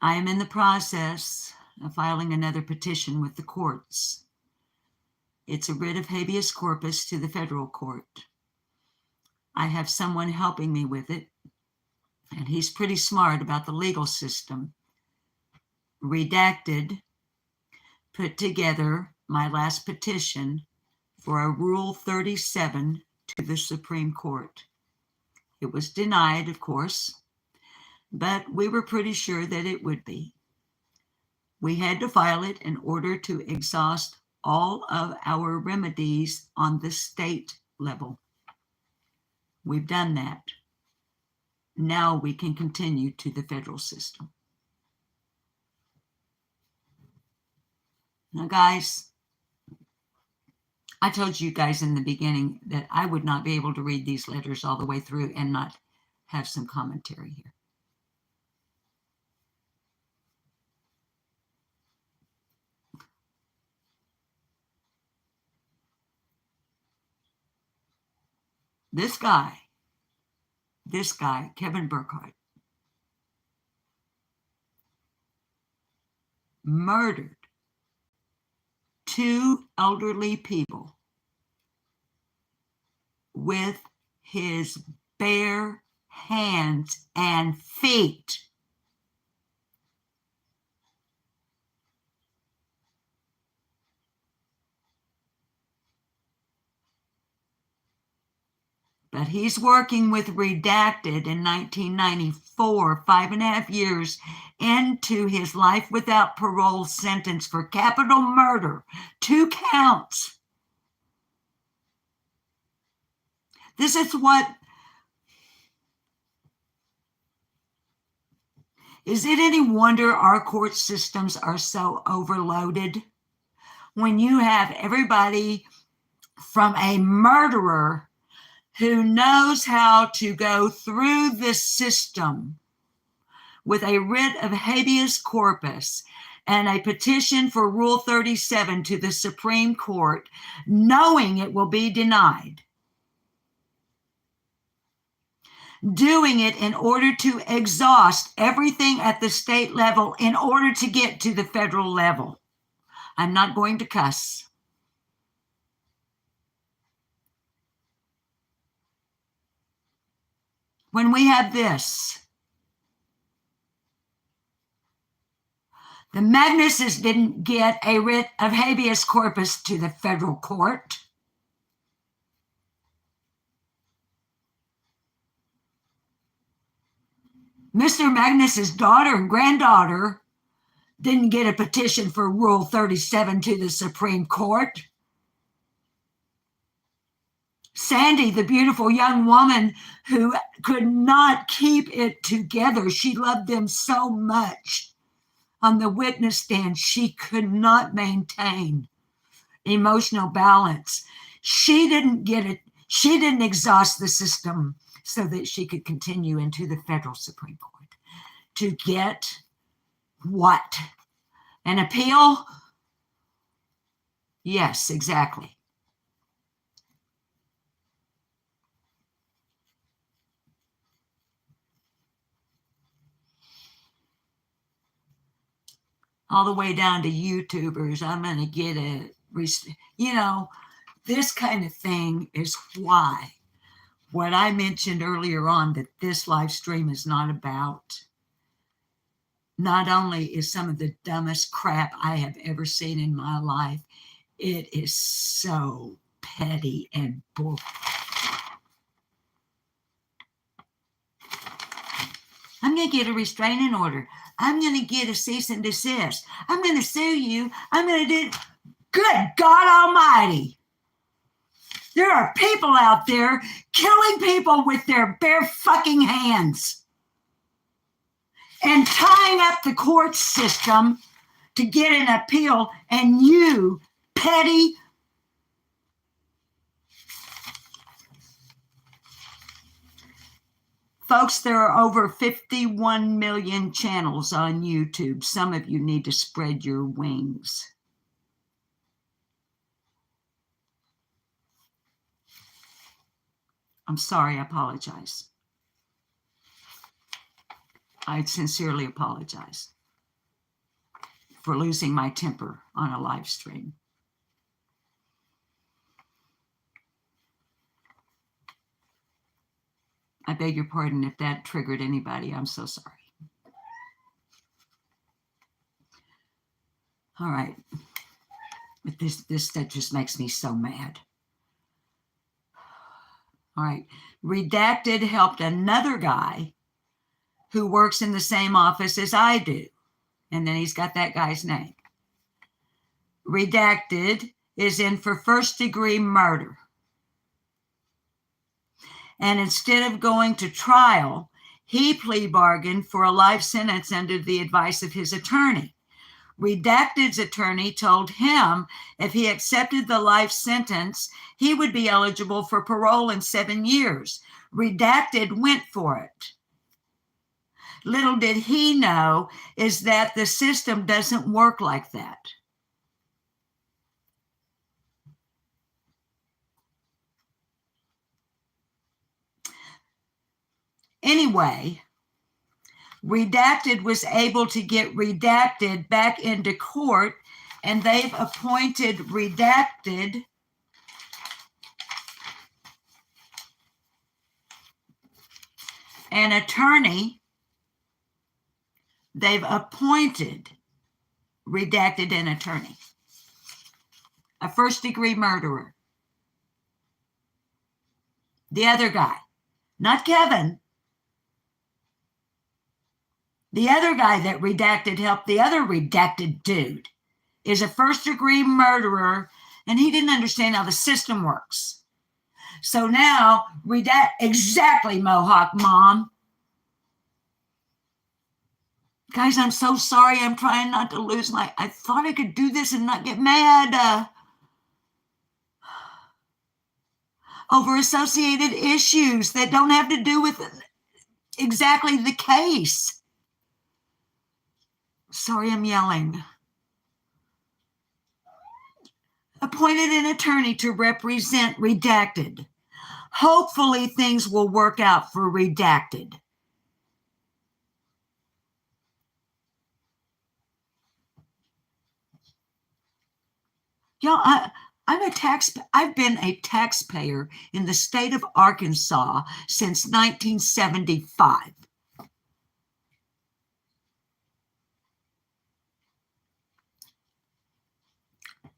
I am in the process of filing another petition with the courts. It's a writ of habeas corpus to the federal court. I have someone helping me with it, and he's pretty smart about the legal system. Redacted, put together my last petition for a Rule 37 to the Supreme Court. It was denied, of course, but we were pretty sure that it would be. We had to file it in order to exhaust all of our remedies on the state level. We've done that. Now we can continue to the federal system. Now, guys, I told you guys in the beginning that I would not be able to read these letters all the way through and not have some commentary here. This guy, Kevin Burkhart, murdered 2 elderly people with his bare hands and feet. But he's working with Redacted in 1994, 5.5 years into his life without parole sentence for capital murder, 2 counts. This is what, is it any wonder our court systems are so overloaded? When you have everybody from a murderer who knows how to go through the system with a writ of habeas corpus and a petition for Rule 37 to the Supreme Court, knowing it will be denied, doing it in order to exhaust everything at the state level in order to get to the federal level. I'm not going to cuss. When we have this, the Magnuses didn't get a writ of habeas corpus to the federal court. Mr. Magnus's daughter and granddaughter didn't get a petition for Rule 37 to the Supreme Court. Sandy, the beautiful young woman who could not keep it together, she loved them so much. On the witness stand, she could not maintain emotional balance. She didn't get it. She didn't exhaust the system so that she could continue into the federal Supreme Court. To get what? An appeal? Yes, exactly. All the way down to YouTubers. I'm going to get a, this kind of thing is why what I mentioned earlier on, that this live stream is not about, not only is some of the dumbest crap I have ever seen in my life, it is so petty and bull. I'm going to get a restraining order. I'm going to get a cease and desist. I'm going to sue you. I'm going to do, good God Almighty. There are people out there killing people with their bare fucking hands and tying up the court system to get an appeal, and you, petty, folks, there are over 51 million channels on YouTube. Some of you need to spread your wings. I'm sorry, I apologize. I sincerely apologize for losing my temper on a live stream. I beg your pardon if that triggered anybody. I'm so sorry. All right. But that just makes me so mad. All right. Redacted helped another guy who works in the same office as I do. And then he's got that guy's name. Redacted is in for first-degree murder. And instead of going to trial, he plea bargained for a life sentence under the advice of his attorney. Redacted's attorney told him if he accepted the life sentence, he would be eligible for parole in 7 years. Redacted went for it. Little did he know is that the system doesn't work like that. Anyway, Redacted was able to get Redacted back into court, and they've appointed Redacted an attorney. They've appointed, redacted, an attorney, a first-degree murderer. The other guy, not Kevin. The other guy that redacted helped the other redacted dude is a first-degree murderer, and he didn't understand how the system works. So now, redact exactly, Mohawk Mom. Guys, I'm so sorry. I'm trying not to lose I thought I could do this and not get mad over associated issues that don't have to do with exactly the case. Sorry, I'm yelling. Appointed an attorney to represent redacted. Hopefully things will work out for redacted. Y'all, I've been a taxpayer in the state of Arkansas since 1975.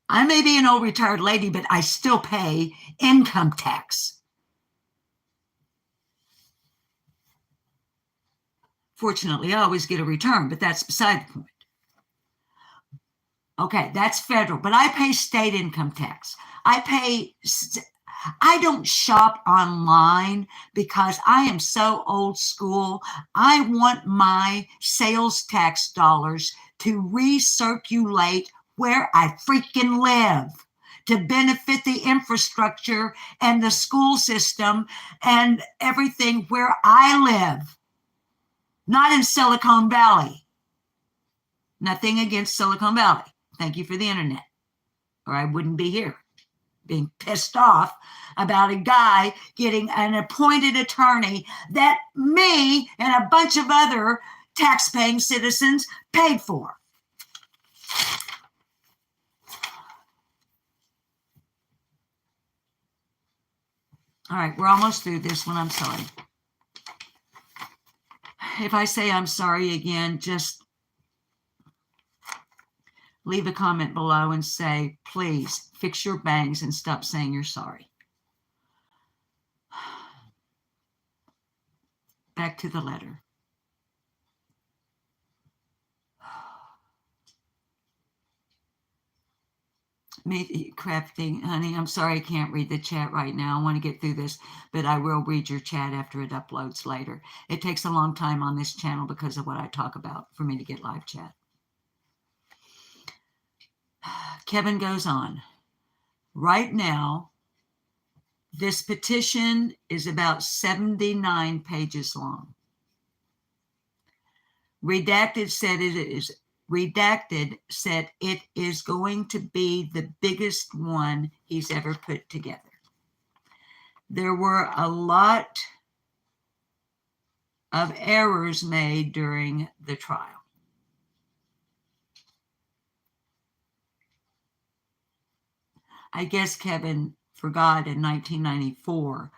I may be an old retired lady, but I still pay income tax. Fortunately, I always get a return, but that's beside the point. Okay, that's federal, but I pay state income tax. I don't shop online because I am so old school. I want my sales tax dollars to recirculate where I freaking live, to benefit the infrastructure and the school system and everything where I live, not in Silicon Valley. Nothing against Silicon Valley. Thank you for the internet, or I wouldn't be here being pissed off about a guy getting an appointed attorney that me and a bunch of other tax-paying citizens paid for. All right, we're almost through this one. I'm sorry. If I say I'm sorry again, just leave a comment below and say, please fix your bangs and stop saying you're sorry. Back to the letter. Crafting, honey, I'm sorry I can't read the chat right now. I want to get through this, but I will read your chat after it uploads later. It takes a long time on this channel because of what I talk about for me to get live chat. Kevin goes on. Right now, this petition is about 79 pages long. Redacted said it is going to be the biggest one he's ever put together. There were a lot of errors made during the trial. I guess Kevin forgot in 1994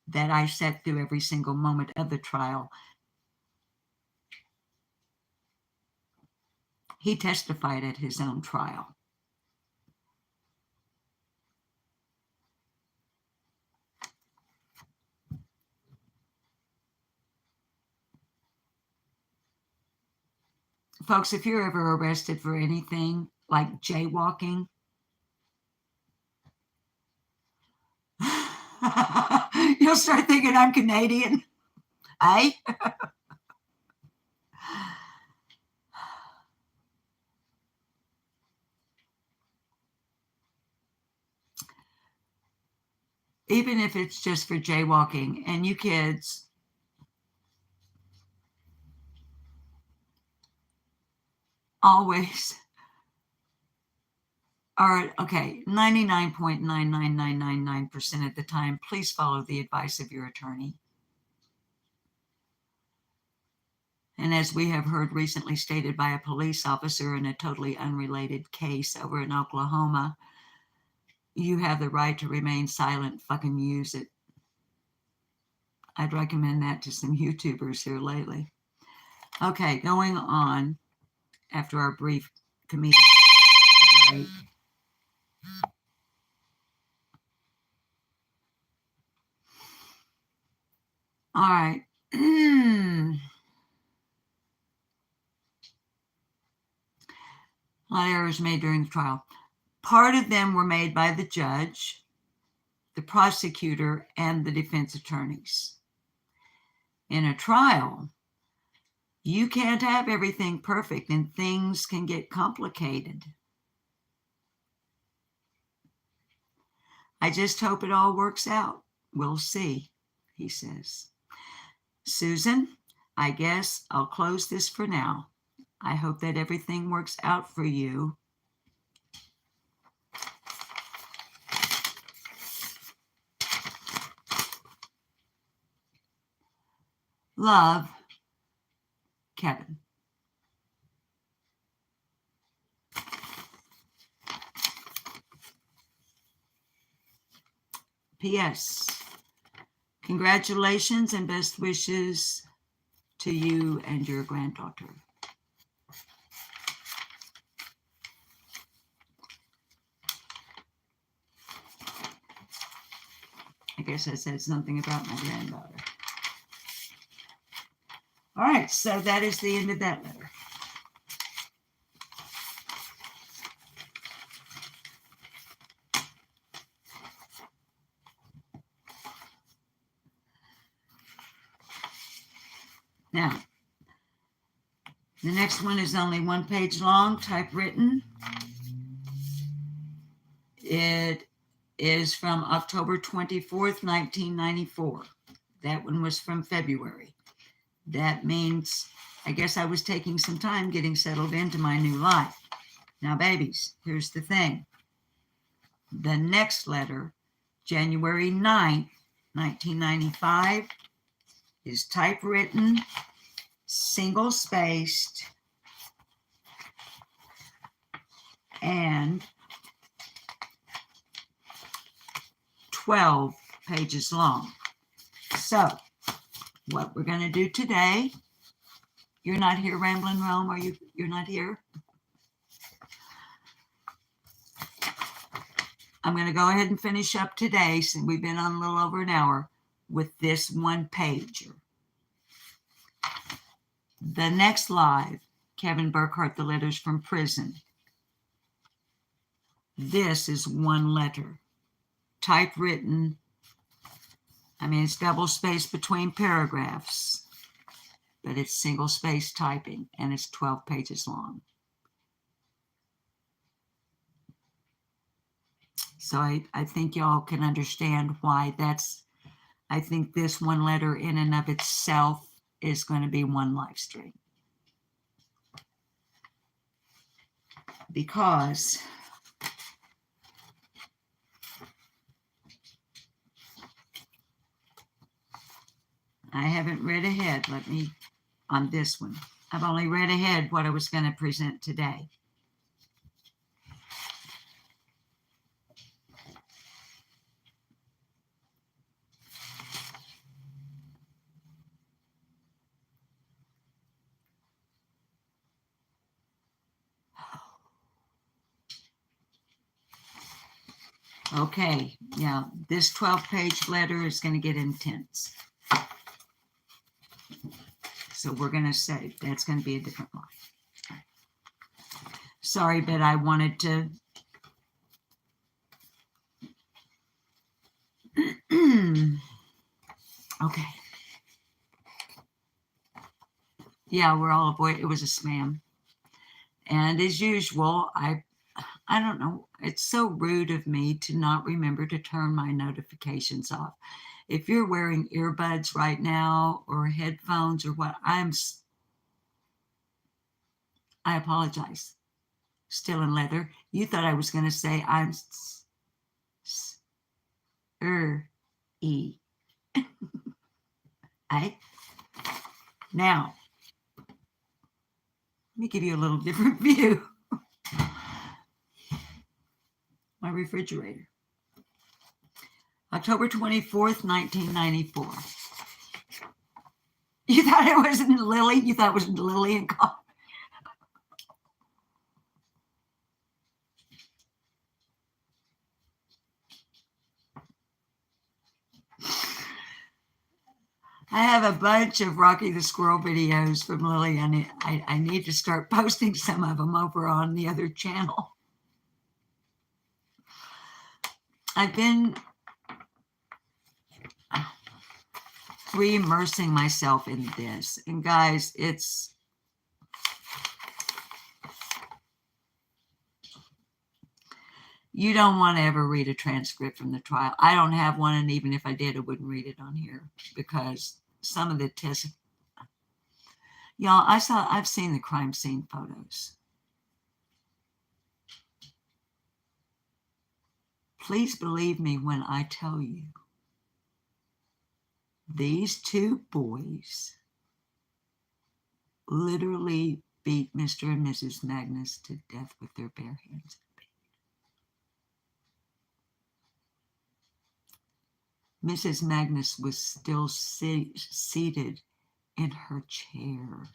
that I sat through every single moment of the trial. He testified at his own trial. Folks, if you're ever arrested for anything like jaywalking, you'll start thinking I'm Canadian. Eh? Even if it's just for jaywalking, and you kids, always are, okay, 99.99999% of the time, please follow the advice of your attorney. And as we have heard recently stated by a police officer in a totally unrelated case over in Oklahoma, you have the right to remain silent. Fucking use it. I'd recommend that to some YouTubers here lately. Okay, going on after our brief comedic break. All right. A lot of errors made during the trial. Part of them were made by the judge, the prosecutor, and the defense attorneys. In a trial, you can't have everything perfect and things can get complicated. I just hope it all works out. We'll see, he says. Susan, I guess I'll close this for now. I hope that everything works out for you. Love, Kevin. P.S. Congratulations and best wishes to you and your granddaughter. I guess I said something about my granddaughter. All right, so that is the end of that letter. Now, the next one is only 1 page long, typewritten. It is from October 24th, 1994. That one was from February. That means, I guess I was taking some time getting settled into my new life. Now, babies, here's the thing. The next letter, January 9th, 1995, is typewritten, single-spaced, and 12 pages long. So, what we're going to do today, you're not here, Ramblin' Rome, are you? You're not here? I'm going to go ahead and finish up today, since we've been on a little over an hour, with this 1 pager. The next live, Kevin Burkhart, the letters from prison. This is 1 letter, typewritten. I mean, it's double spaced between paragraphs, but it's single spaced typing, and it's 12 pages long. So I think y'all can understand why that's, I think this 1 letter in and of itself is going to be 1 live stream. Because I haven't read ahead, on this one. I've only read ahead what I was going to present today. Okay, now this 12-page letter is going to get intense. So we're going to say that's going to be a different line. Sorry, but I wanted to okay. Yeah, we're all avoid. It was a spam. And as usual, I don't know. It's so rude of me to not remember to turn my notifications off. If you're wearing earbuds right now or headphones or what, I apologize. Still in leather. You thought I was going to say I'm Now, let me give you a little different view. My refrigerator. October 24th, 1994. You thought it was in Lily? You thought it was Lily and Cop? I have a bunch of Rocky the Squirrel videos from Lily, and I need to start posting some of them over on the other channel. I've been re-immersing myself in this. And guys, you don't want to ever read a transcript from the trial. I don't have one, and even if I did, I wouldn't read it on here because some of the tests, y'all, I've seen the crime scene photos. Please believe me when I tell you, these two boys literally beat Mr. and Mrs. Magnus to death with their bare hands. Mrs. Magnus was still seated in her chair.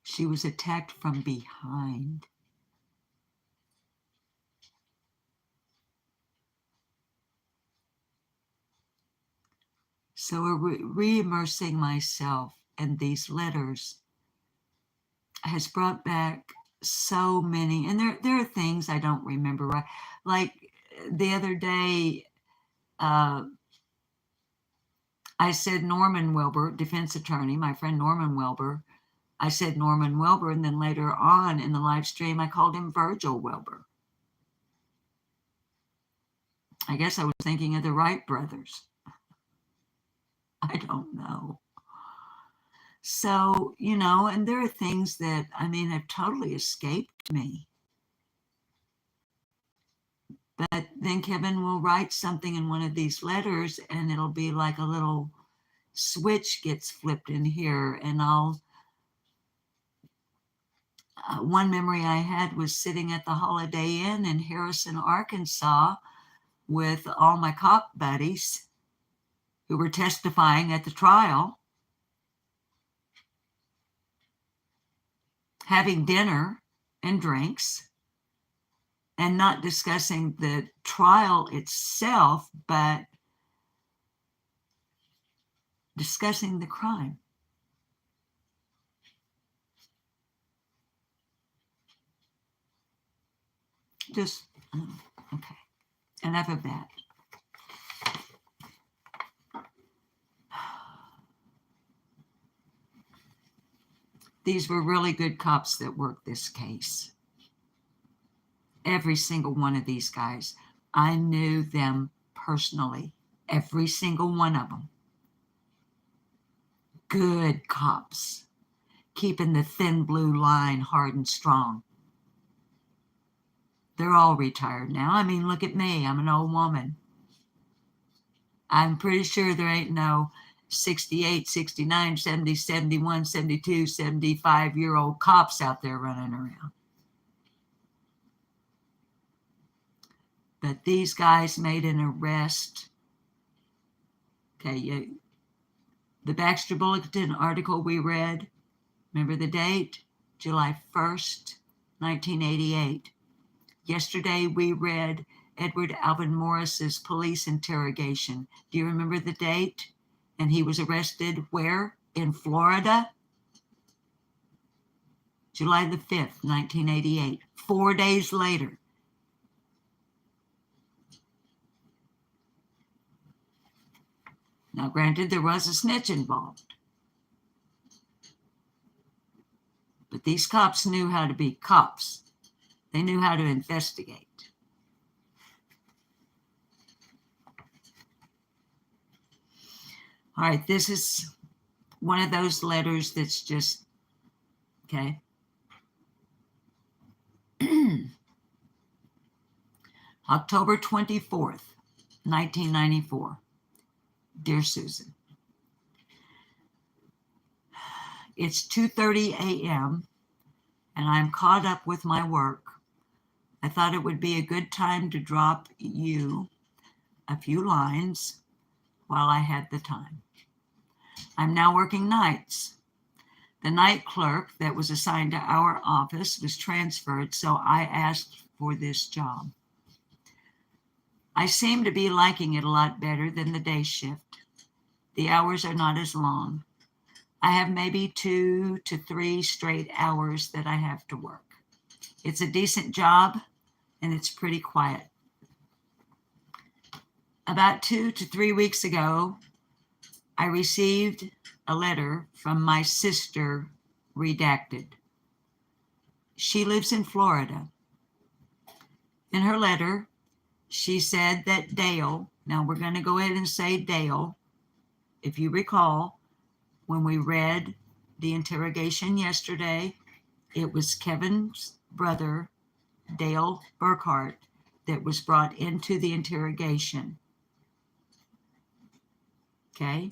She was attacked from behind. So re-immersing myself in these letters has brought back so many, and there are things I don't remember. Right, like the other day, I said Norman Wilbur, defense attorney, my friend Norman Wilbur. I said Norman Wilbur, and then later on in the live stream, I called him Virgil Wilbur. I guess I was thinking of the Wright brothers. I don't know. So, you know, and there are things that, I mean, have totally escaped me. But then Kevin will write something in one of these letters, and it'll be like a little switch gets flipped in here, and one memory I had was sitting at the Holiday Inn in Harrison, Arkansas, with all my cop buddies who were testifying at the trial, having dinner and drinks, and not discussing the trial itself, but discussing the crime. Just, okay, enough of that. These were really good cops that worked this case. Every single one of these guys, I knew them personally. Every single one of them. Good cops, keeping the thin blue line hard and strong. They're all retired now. I mean, look at me. I'm an old woman. I'm pretty sure there ain't no 68, 69, 70, 71, 72, 75-year-old cops out there running around. But these guys made an arrest. Okay, the Baxter Bulletin article we read, remember the date? July 1st, 1988. Yesterday we read Edward Alvin Morris's police interrogation. Do you remember the date? And he was arrested where? In Florida? July the 5th, 1988. 4 days later. Now, granted, there was a snitch involved. But these cops knew how to be cops. They knew how to investigate. All right, this is one of those letters that's just, okay. October 24th, 1994. Dear Susan, it's 2:30 a.m. and I'm caught up with my work. I thought it would be a good time to drop you a few lines while I had the time. I'm now working nights. The night clerk that was assigned to our office was transferred, so I asked for this job. I seem to be liking it a lot better than the day shift. The hours are not as long. I have maybe 2 to 3 straight hours that I have to work. It's a decent job, and it's pretty quiet. About 2 to 3 weeks ago, I received a letter from my sister, redacted. She lives in Florida. In her letter, she said that Dale, now we're going to go ahead and say Dale, if you recall, when we read the interrogation yesterday, it was Kevin's brother, Dale Burkhart, that was brought into the interrogation. Okay?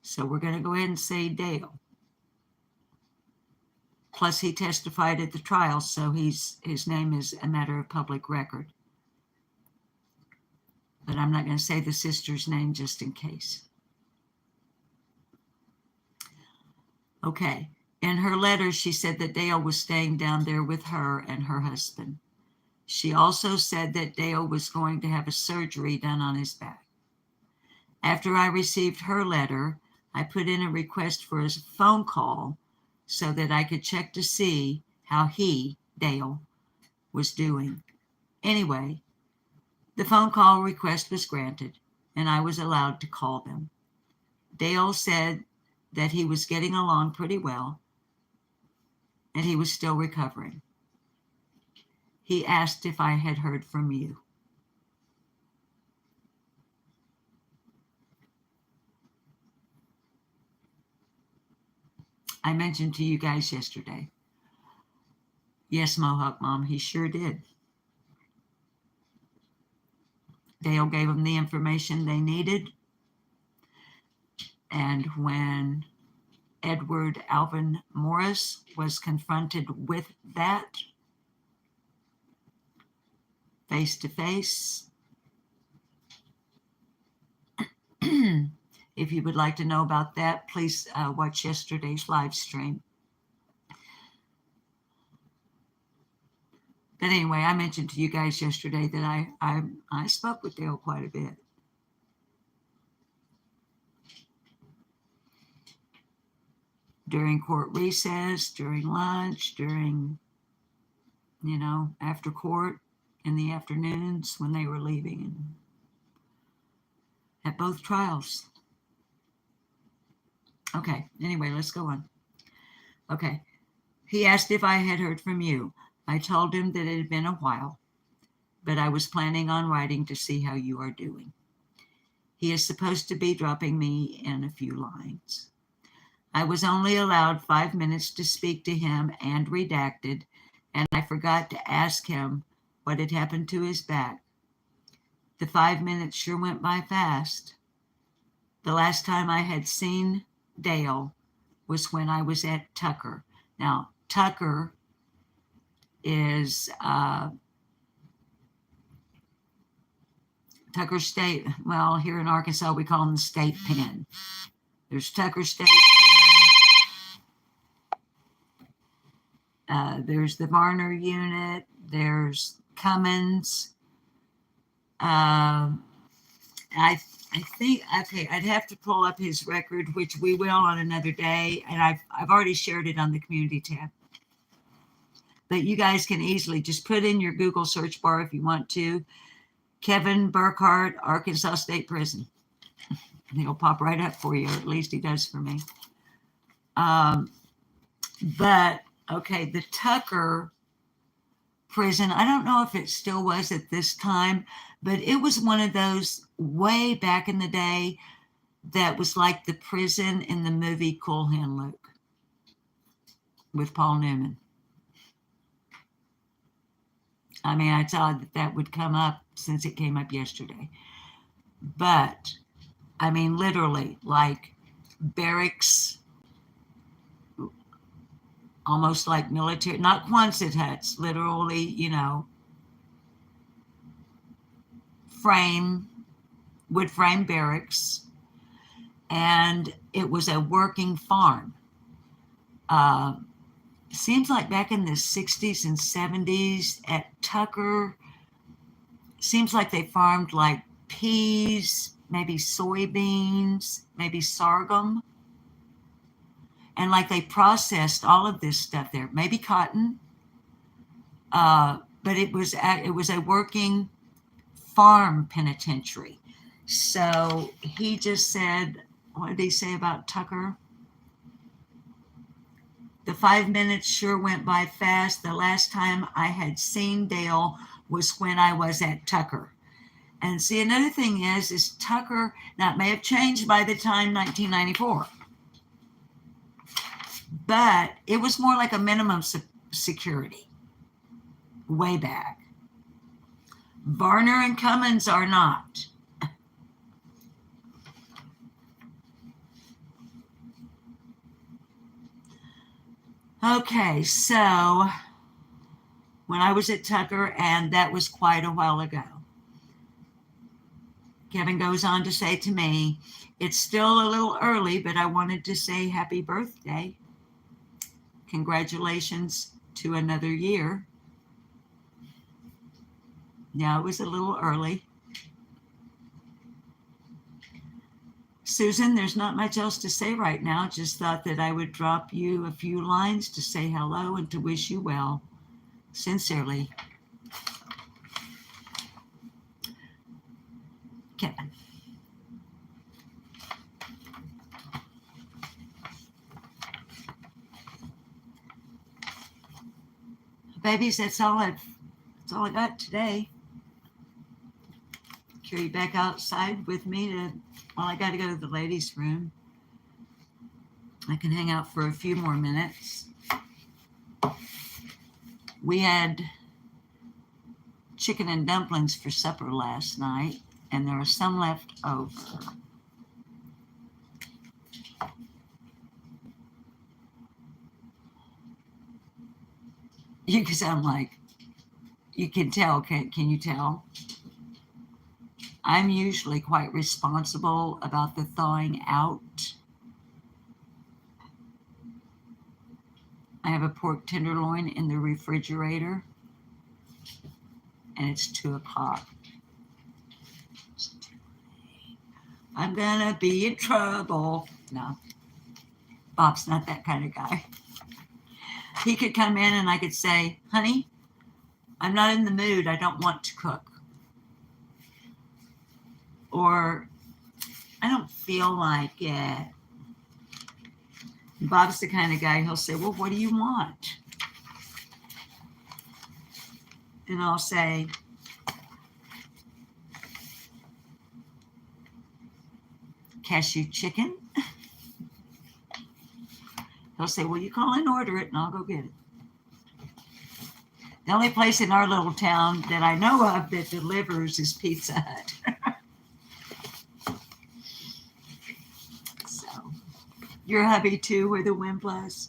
So we're going to go ahead and say Dale. Plus, he testified at the trial, so his name is a matter of public record. But I'm not going to say the sister's name just in case. Okay. In her letter, she said that Dale was staying down there with her and her husband. She also said that Dale was going to have a surgery done on his back. After I received her letter, I put in a request for a phone call so that I could check to see how he, Dale, was doing. Anyway, the phone call request was granted, and I was allowed to call them. Dale said that he was getting along pretty well, and he was still recovering. He asked if I had heard from you. I mentioned to you guys yesterday. Yes, Mohawk Mom, he sure did. Dale gave them the information they needed. And when Edward Alvin Morris was confronted with that face to face, if you would like to know about that, please watch yesterday's live stream. But anyway, I mentioned to you guys yesterday that I spoke with Dale quite a bit. During court recess, during lunch, during, after court, in the afternoons when they were leaving, and at both trials. Okay, anyway, let's go on. Okay, he asked if I had heard from you. I told him that it had been a while, but I was planning on writing to see how you are doing. He is supposed to be dropping me in a few lines. I was only allowed 5 minutes to speak to him and redacted, and I forgot to ask him what had happened to his back. The 5 minutes sure went by fast. The last time I had seen Dale was when I was at Tucker. Now, Tucker is Tucker State. Well, here in Arkansas, we call them the state pen. There's Tucker State pen. There's the Varner unit. There's Cummins. I think, okay, I'd have to pull up his record, which we will on another day, and I've already shared it on the community tab. But you guys can easily just put in your Google search bar if you want to, Kevin Burkhart, Arkansas State Prison. And he'll pop right up for you, or at least he does for me. But, okay, the Tucker prison, I don't know if it still was at this time, but it was one of those way back in the day that was like the prison in the movie Cool Hand Luke with Paul Newman. I mean, I thought that would come up since it came up yesterday. But, I mean, literally, like barracks, almost like military, not Quonset huts, literally, frame, wood frame barracks, and it was a working farm. Uh, Seems like back in the 60s and 70s at Tucker, seems like they farmed like peas, maybe soybeans, maybe sorghum. And like they processed all of this stuff there, maybe cotton. But it was a working farm penitentiary. So he just said, what did he say about Tucker? The 5 minutes sure went by fast. The last time I had seen Dale was when I was at Tucker. And see, another thing is Tucker, now it may have changed by the time 1994, but it was more like a minimum security way back. Varner and Cummins are not. Okay, so when I was at Tucker, and that was quite a while ago, Kevin goes on to say to me, it's still a little early, but I wanted to say happy birthday. Congratulations to another year. Now it was a little early. Susan, there's not much else to say right now. Just thought that I would drop you a few lines to say hello and to wish you well. Sincerely, Kevin. Babies, that's all I got today. Carry you back outside with me well, I got to go to the ladies' room. I can hang out for a few more minutes. We had chicken and dumplings for supper last night, and there was some left over. You can sound like, you can tell, can you tell? I'm usually quite responsible about the thawing out. I have a pork tenderloin in the refrigerator, and it's 2 o'clock. I'm gonna be in trouble. No, Bob's not that kind of guy. He could come in and I could say, honey, I'm not in the mood. I don't want to cook. Or I don't feel like it. Bob's the kind of guy, he'll say, well, what do you want? And I'll say, cashew chicken. He'll say, well, you call and order it and I'll go get it. The only place in our little town that I know of that delivers is Pizza Hut. So, your hubby too, where the wind blows.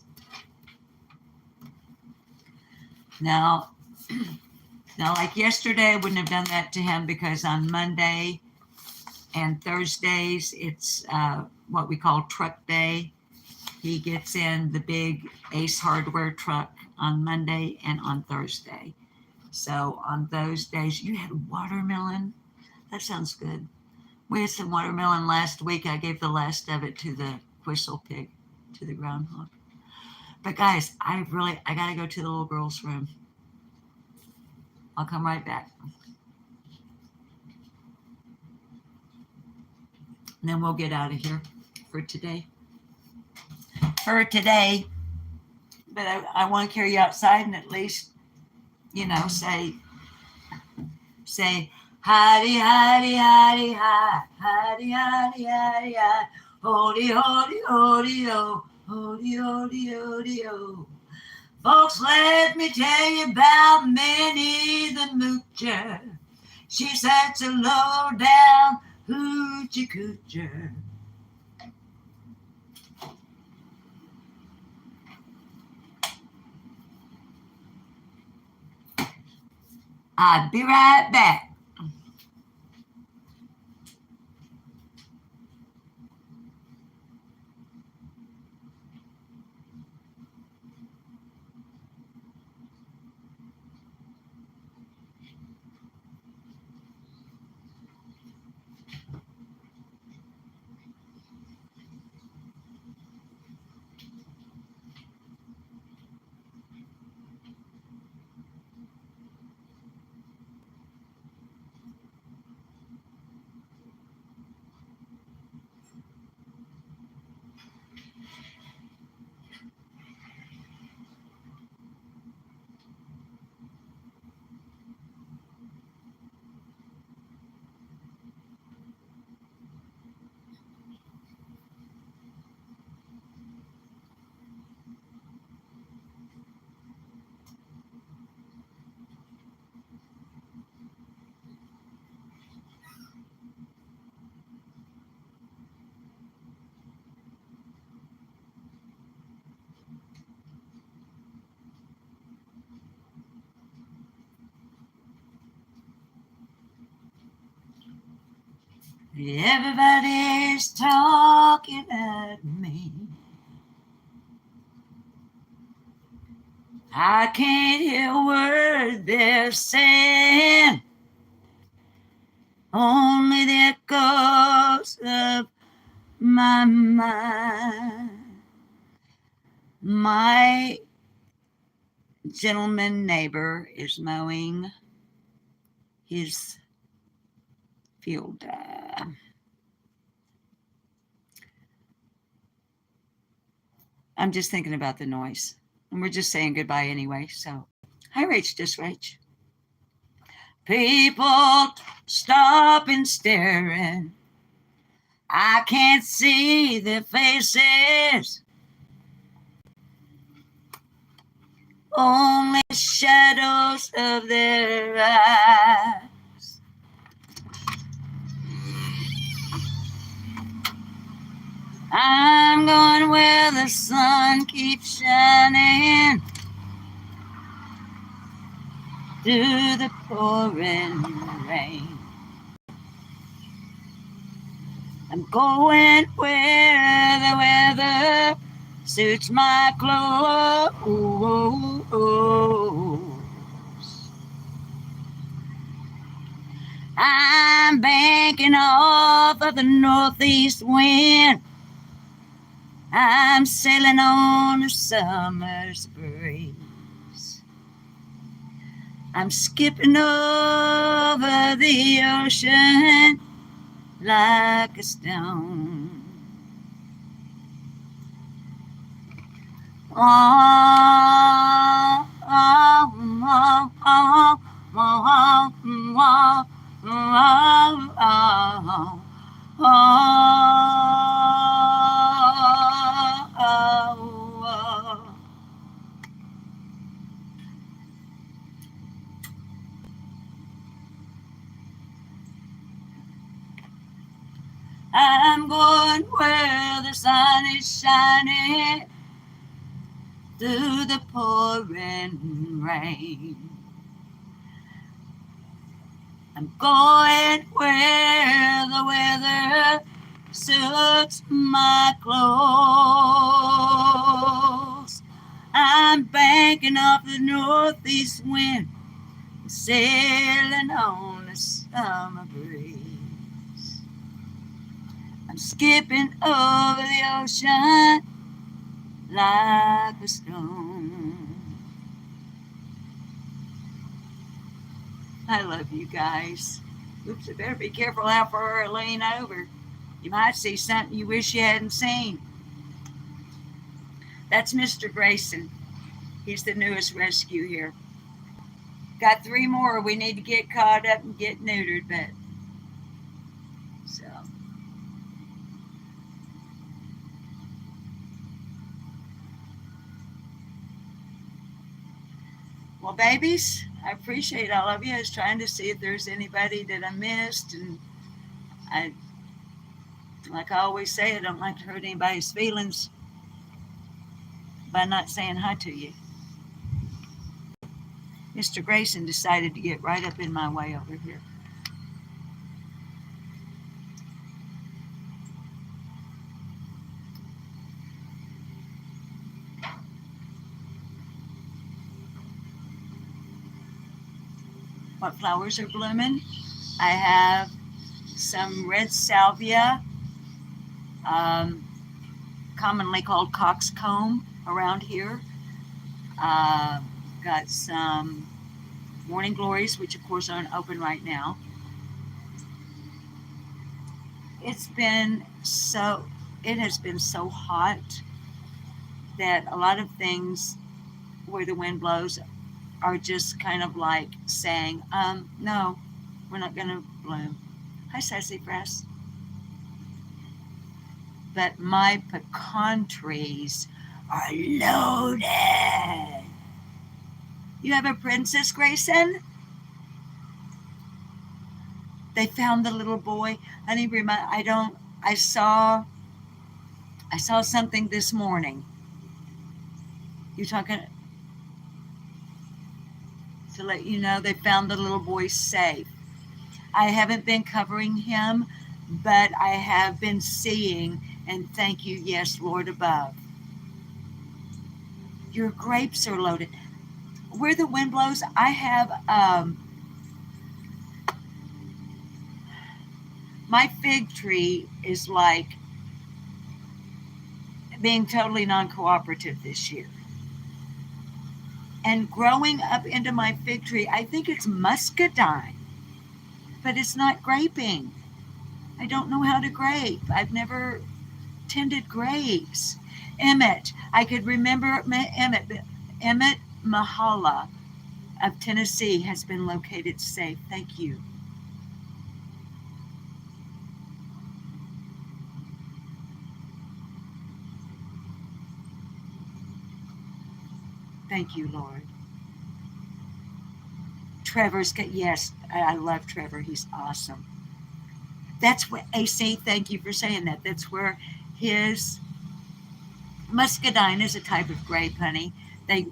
Now, like yesterday, I wouldn't have done that to him because on Monday and Thursdays, it's what we call truck day. He gets in the big Ace Hardware truck on Monday and on Thursday. So on those days, you had watermelon. That sounds good. We had some watermelon last week. I gave the last of it to the whistle pig, to the groundhog. But guys, I got to go to the little girl's room. I'll come right back. And then we'll get out of here for today. But I want to carry you outside and at least, say, hidey, hidey, hidey, hi, hidey, hidey, hidey, hi, hody, hody, hody, oh, hody, hody, hody, oh. Folks, let me tell you about Minnie the Moocher. She's such a low down hoochie coocher. I'll be right back. Everybody's talking at me. I can't hear a word they're saying. Only the echoes of my mind. My gentleman neighbor is mowing his field. I'm just thinking about the noise. And we're just saying goodbye anyway. So, hi, Rach, just Rach. People stopping staring. I can't see their faces. Only shadows of their eyes. I'm going where the sun keeps shining through the pouring rain. I'm going where the weather suits my clothes. I'm banking off of the northeast wind. I'm sailing on a summer's breeze. I'm skipping over the ocean like a stone. Oh, oh, oh, oh, oh, oh, oh, oh, oh. I'm going where the sun is shining through the pouring rain. I'm going where the weather suits my clothes. I'm banking off the northeast wind, sailing on a summer breeze. I'm skipping over the ocean like a stone. I love you guys. Oops, I better be careful how far I lean over. You might see something you wish you hadn't seen. That's Mr. Grayson. He's the newest rescue here. Got 3 more we need to get caught up and get neutered, but so. Well, babies, I appreciate all of you. I was trying to see if there's anybody that I missed, and like I always say, I don't like to hurt anybody's feelings by not saying hi to you. Mr. Grayson decided to get right up in my way over here. What flowers are blooming? I have some red salvia, commonly called coxcomb around here. Got some morning glories, which of course aren't open right now. It has been so hot that a lot of things where the wind blows are just kind of like saying, no, we're not going to bloom. Hi, sassafras. But my pecan trees are loaded. You have a princess, Grayson? They found the little boy. Honey, I saw something this morning. You talking to let you know they found the little boy safe. I haven't been covering him but I have been seeing, and thank you, yes, Lord above. Your grapes are loaded. Where the wind blows, I have my fig tree is like being totally non-cooperative this year. And growing up into my fig tree, I think it's muscadine, but it's not graping. I don't know how to grape. I've never tended grapes. Emmett, I could remember Emmett. Emmett Mahala of Tennessee has been located safe. Thank you. Thank you, Lord. Yes, I love Trevor. He's awesome. That's what AC. Thank you for saying that. That's where his muscadine is a type of grape, honey. They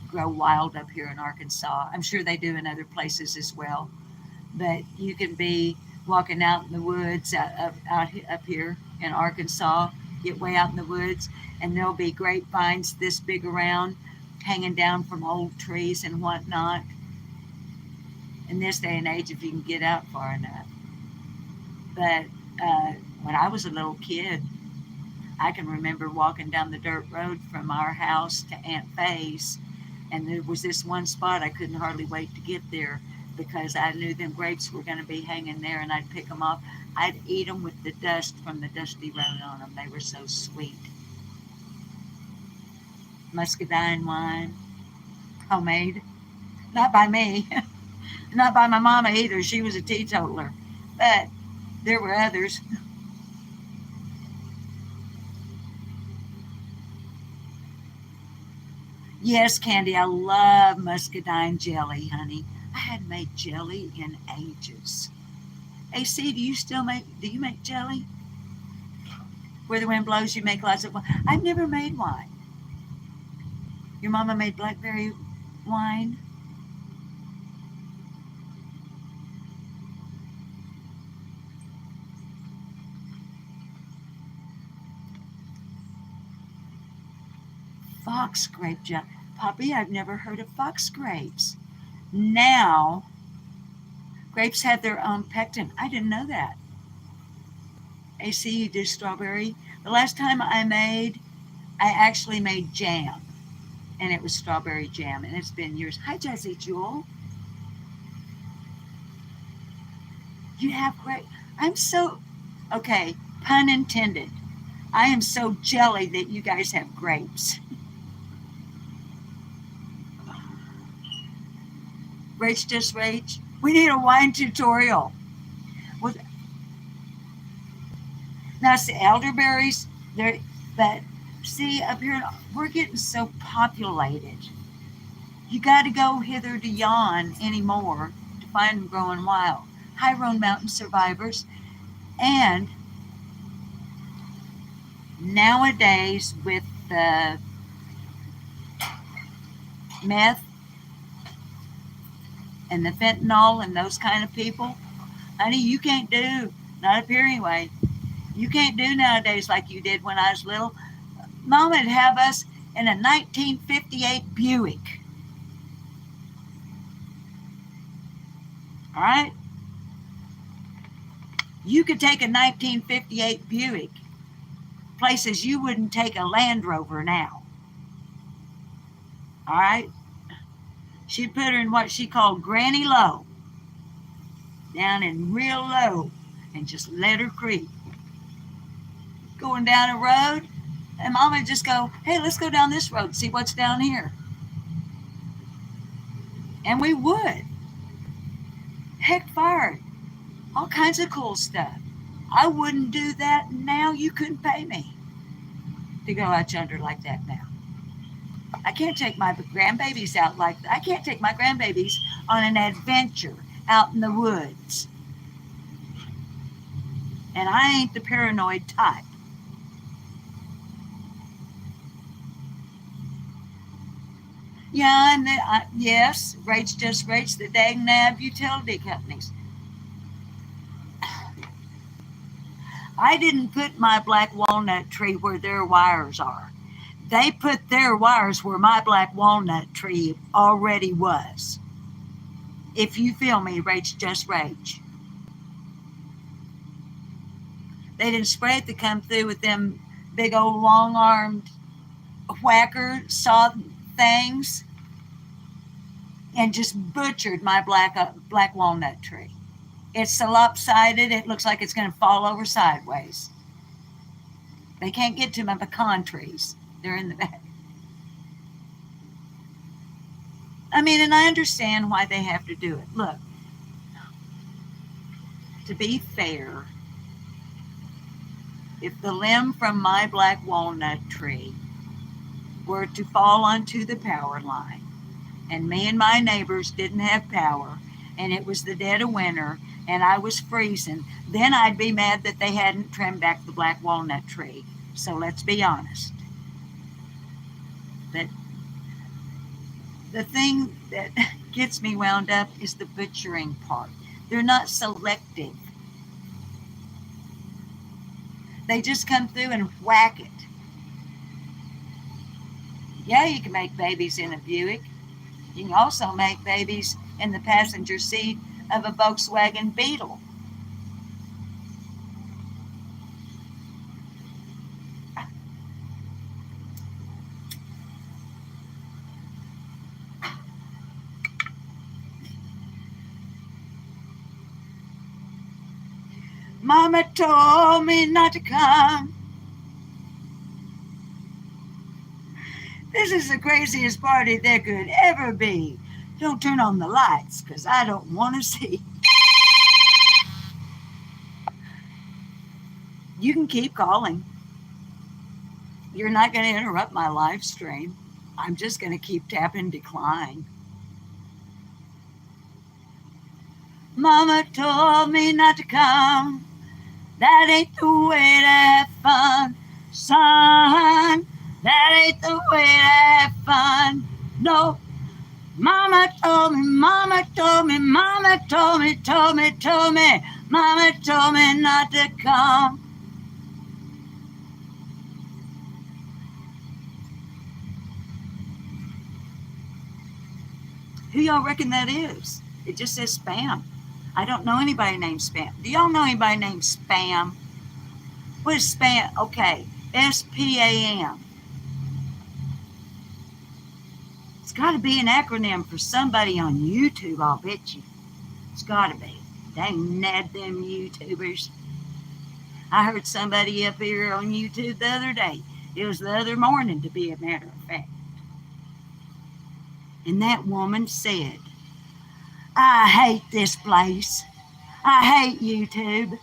grow wild up here in Arkansas. I'm sure they do in other places as well. But you can be walking out in the woods up here in Arkansas, get way out in the woods, and there'll be grapevines this big around, hanging down from old trees and whatnot. In this day and age, if you can get out far enough. But uh, when I was a little kid, I can remember walking down the dirt road from our house to Aunt Faye's, and there was this one spot I couldn't hardly wait to get there because I knew them grapes were going to be hanging there, and I'd pick them off. I'd eat them with the dust from the dusty road on them. They were so sweet. Muscadine wine, homemade, not by me, not by my mama either. She was a teetotaler, but there were others. Yes, Candy, I love muscadine jelly, honey. I hadn't made jelly in ages. AC, do you make jelly? Where the wind blows, you make lots of wine. I've never made wine. Your mama made blackberry wine. Fox grape jelly. Poppy, I've never heard of fox grapes. Now, grapes have their own pectin. I didn't know that. AC, you do strawberry. The last time I actually made jam, and it was strawberry jam, and it's been years. Hi, Jessie Jewel. You have great. I'm so, okay, pun intended. I am so jelly that you guys have grapes. Rach just rage. We need a wine tutorial. Well, now, see, elderberries, they're, but see, up here, we're getting so populated. You got to go hither to yon anymore to find them growing wild. High Road Mountain survivors. And nowadays, with the meth and the fentanyl and those kind of people, honey, you can't do, not up here anyway, you can't do nowadays like you did when I was little. Mama would have us in a 1958 Buick. All right? You could take a 1958 Buick places you wouldn't take a Land Rover now. All right? She'd put her in what she called Granny Low, down in real low, and just let her creep. Going down a road, and Mama would just go, hey, let's go down this road, see what's down here. And we would. Heck fired. All kinds of cool stuff. I wouldn't do that now. You couldn't pay me to go out yonder like that now. I can't take my grandbabies out like that. I can't take my grandbabies on an adventure out in the woods. And I ain't the paranoid type. Yeah, and yes, rates just rates the dang nab utility companies. I didn't put my black walnut tree where their wires are. They put their wires where my black walnut tree already was. If you feel me, rage, just rage. They didn't spray it to come through with them big old long-armed whacker saw things and just butchered my black walnut tree. It's so lopsided, it looks like it's going to fall over sideways. They can't get to my pecan trees. They're in the back. I mean, and I understand why they have to do it. Look, to be fair, if the limb from my black walnut tree were to fall onto the power line, and me and my neighbors didn't have power, and it was the dead of winter, and I was freezing, then I'd be mad that they hadn't trimmed back the black walnut tree. So let's be honest. But the thing that gets me wound up is the butchering part. They're not selective. They just come through and whack it. Yeah, you can make babies in a Buick. You can also make babies in the passenger seat of a Volkswagen Beetle. Mama told me not to come. This is the craziest party there could ever be. Don't turn on the lights, because I don't want to see. You can keep calling. You're not going to interrupt my live stream. I'm just going to keep tapping decline. Mama told me not to come. That ain't the way to have fun, son. That ain't the way to have fun. No. Mama told me, mama told me, mama told me, mama told me not to come. Who y'all reckon that is? It just says spam. I don't know anybody named Spam. Do y'all know anybody named Spam? What is spam? Okay, S-P-A-M. It's got to be an acronym for somebody on YouTube, I'll bet you. It's got to be. Dang, nad them YouTubers. I heard somebody up here on YouTube the other day. It was the other morning, to be a matter of fact. And that woman said, I hate this place. I hate YouTube.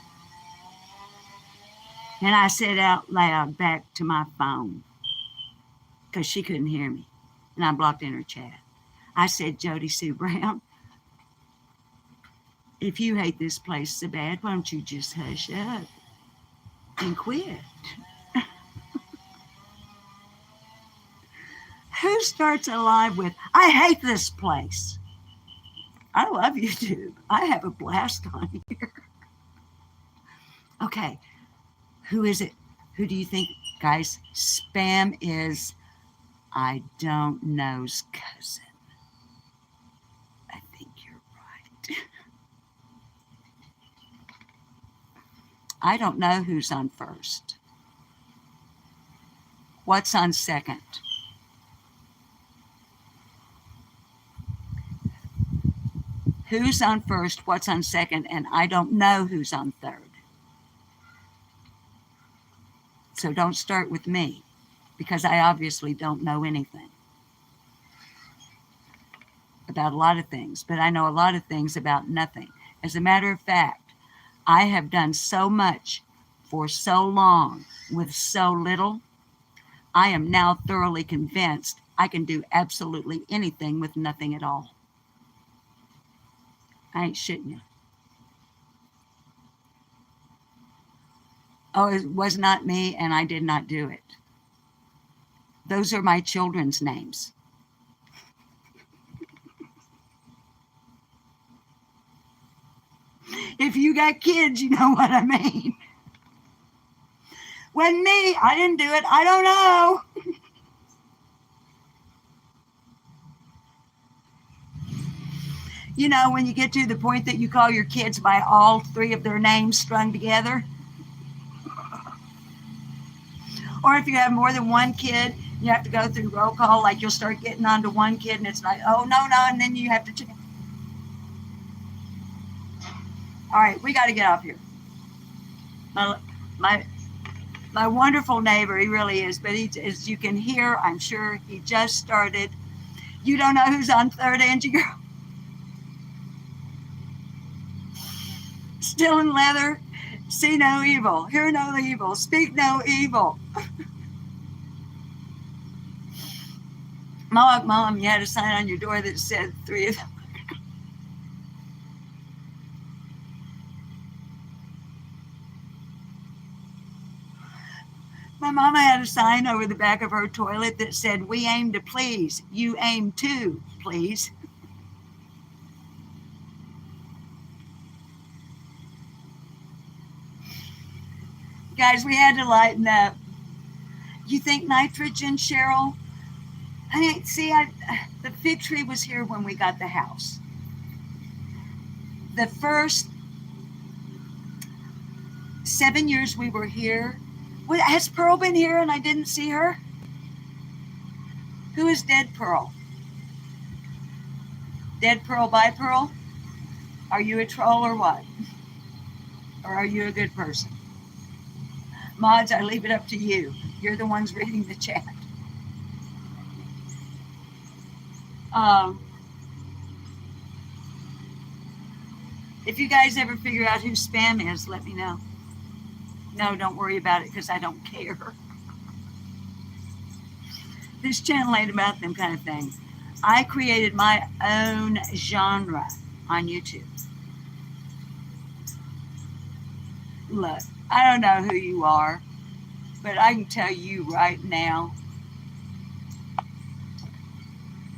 And I said out loud back to my phone, because she couldn't hear me, and I blocked in her chat. I said, Jody Sue Brown, if you hate this place so bad, why don't you just hush up and quit? Who starts a live with, I hate this place? I love YouTube. I have a blast on here. Okay, who is it? Who do you think, guys? Spam is I don't know's cousin. I think you're right. I don't know who's on first. What's on second? Who's on first? What's on second? And I don't know who's on third. So don't start with me, because I obviously don't know anything about a lot of things, but I know a lot of things about nothing. As a matter of fact, I have done so much for so long with so little. I am now thoroughly convinced I can do absolutely anything with nothing at all. I ain't shitting you. Oh, it was not me, and I did not do it. Those are my children's names. If you got kids, you know what I mean. Wasn't me. I didn't do it. I don't know. You know, when you get to the point that you call your kids by all three of their names strung together, or if you have more than one kid, you have to go through roll call, like you'll start getting onto one kid and it's like, oh, no, no, and then you have to change. All right, we got to get off here. My, my, my wonderful neighbor, he really is, but he, as you can hear, I'm sure he just started. You don't know who's on third, Angie girl? Still in leather, see no evil, hear no evil, speak no evil. Mom, you had a sign on your door that said three of them. My mama had a sign over the back of her toilet that said, we aim to please, you aim to please. Guys, we had to lighten up. You think nitrogen, Cheryl? Honey, see, the fig tree was here when we got the house. The first 7 years we were here, has Pearl been here and I didn't see her? Who is Dead Pearl? Dead Pearl by Pearl? Are you a troll or what? Or are you a good person? Mods, I leave it up to you. You're the ones reading the chat. If you guys ever figure out who spam is, let me know. No, don't worry about it because I don't care. This channel ain't about them kind of things. I created my own genre on YouTube. Look, I don't know who you are, but I can tell you right now,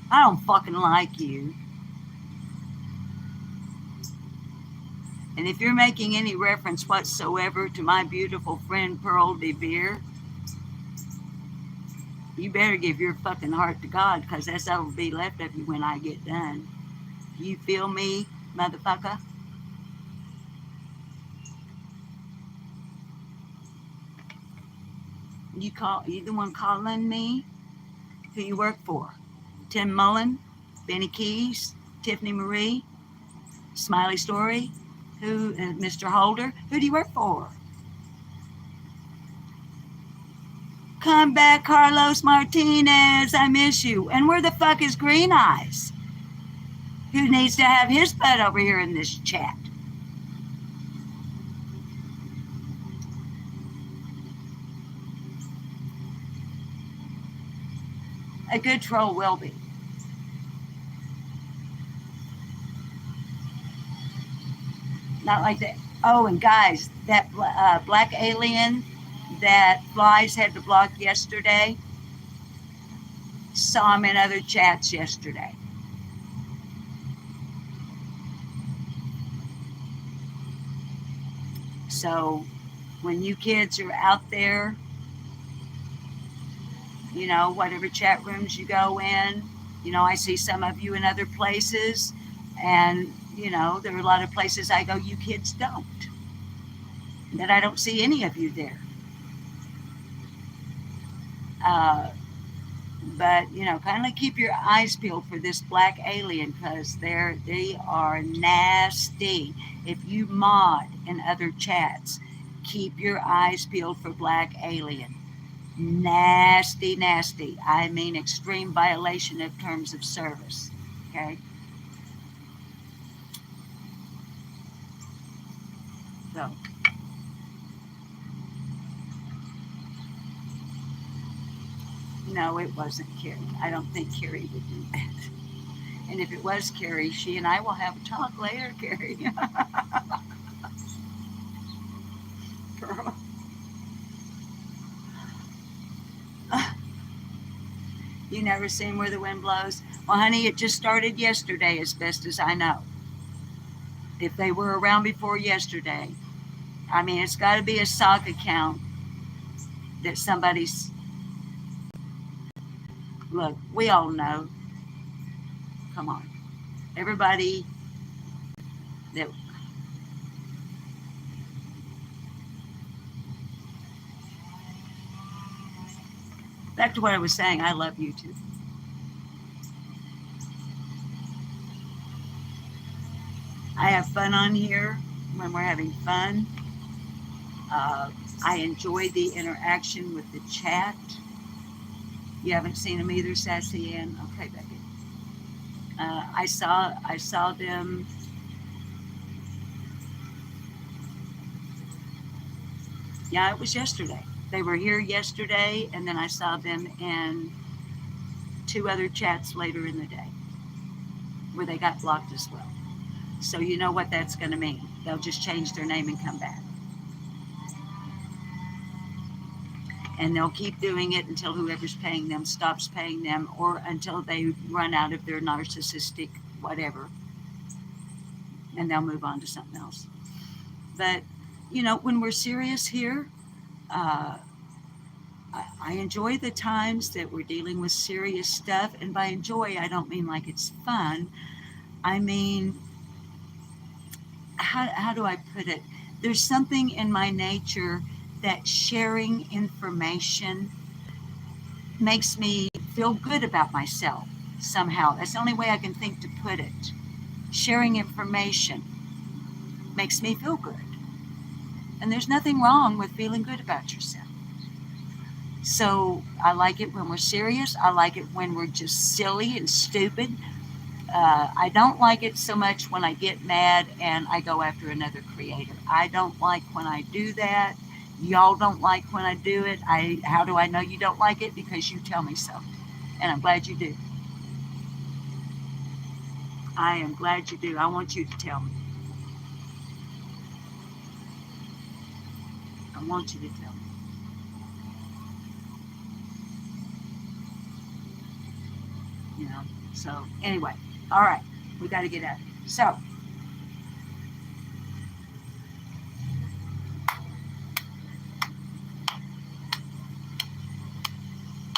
I don't fucking like you. And if you're making any reference whatsoever to my beautiful friend Pearl DeVere, you better give your fucking heart to God, because that's what will be left of you when I get done. You feel me, motherfucker? You the one calling me? Who you work for? Tim Mullen, Benny Keys, Tiffany Marie, Smiley Story, who, Mr. Holder? Who do you work for? Come back, Carlos Martinez. I miss you. And where the fuck is Green Eyes? Who needs to have his butt over here in this chat? A good troll will be. Not like that. Oh, and guys, that black alien that Flies had to block yesterday, saw him in other chats yesterday. So when you kids are out there, you know, whatever chat rooms you go in, you know, I see some of you in other places, and, you know, there are a lot of places I go, you kids don't. That I don't see any of you there. But, you know, kind of keep your eyes peeled for this black alien, because they are nasty. If you mod in other chats, keep your eyes peeled for black alien. Nasty, nasty. I mean, extreme violation of terms of service. Okay? So. No, it wasn't Carrie. I don't think Carrie would do that. And if it was Carrie, she and I will have a talk later, Carrie. Girl. You never seen Where the Wind Blows? Well, honey, it just started yesterday, as best as I know. If they were around before yesterday. I mean, it's got to be a sock account. that somebody's, look, we all know, come on, everybody that, back to what I was saying, I love YouTube. I have fun on here when we're having fun. I enjoy the interaction with the chat. You haven't seen them either, Sassy Ann? Okay, Becky. I saw them. Yeah, it was yesterday. They were here yesterday, and then I saw them in 2 other chats later in the day where they got blocked as well. So you know what that's going to mean. They'll just change their name and come back. And they'll keep doing it until whoever's paying them stops paying them, or until they run out of their narcissistic whatever. And they'll move on to something else. But, you know, when we're serious here, I enjoy the times that we're dealing with serious stuff. And by enjoy, I don't mean like it's fun. I mean, how do I put it? There's something in my nature that sharing information makes me feel good about myself somehow. That's the only way I can think to put it. Sharing information makes me feel good. And there's nothing wrong with feeling good about yourself. So I like it when we're serious. I like it when we're just silly and stupid. I don't like it so much when I get mad and I go after another creator. I don't like when I do that. Y'all don't like when I do it. How do I know you don't like it? Because you tell me so. And I'm glad you do. I am glad you do. I want you to tell me. I want you to tell me. You know, so anyway, all right, we got to get out of here. So,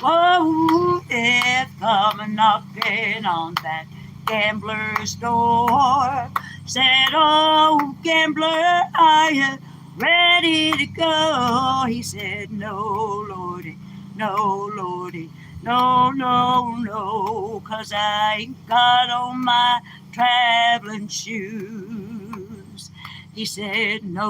whoa, death coming knocking on that gambler's door. Said, oh, gambler, are you ready to go? He said, no, Lordy, no, Lordy, no, no, no, 'cause I ain't got on my traveling shoes. He said, no,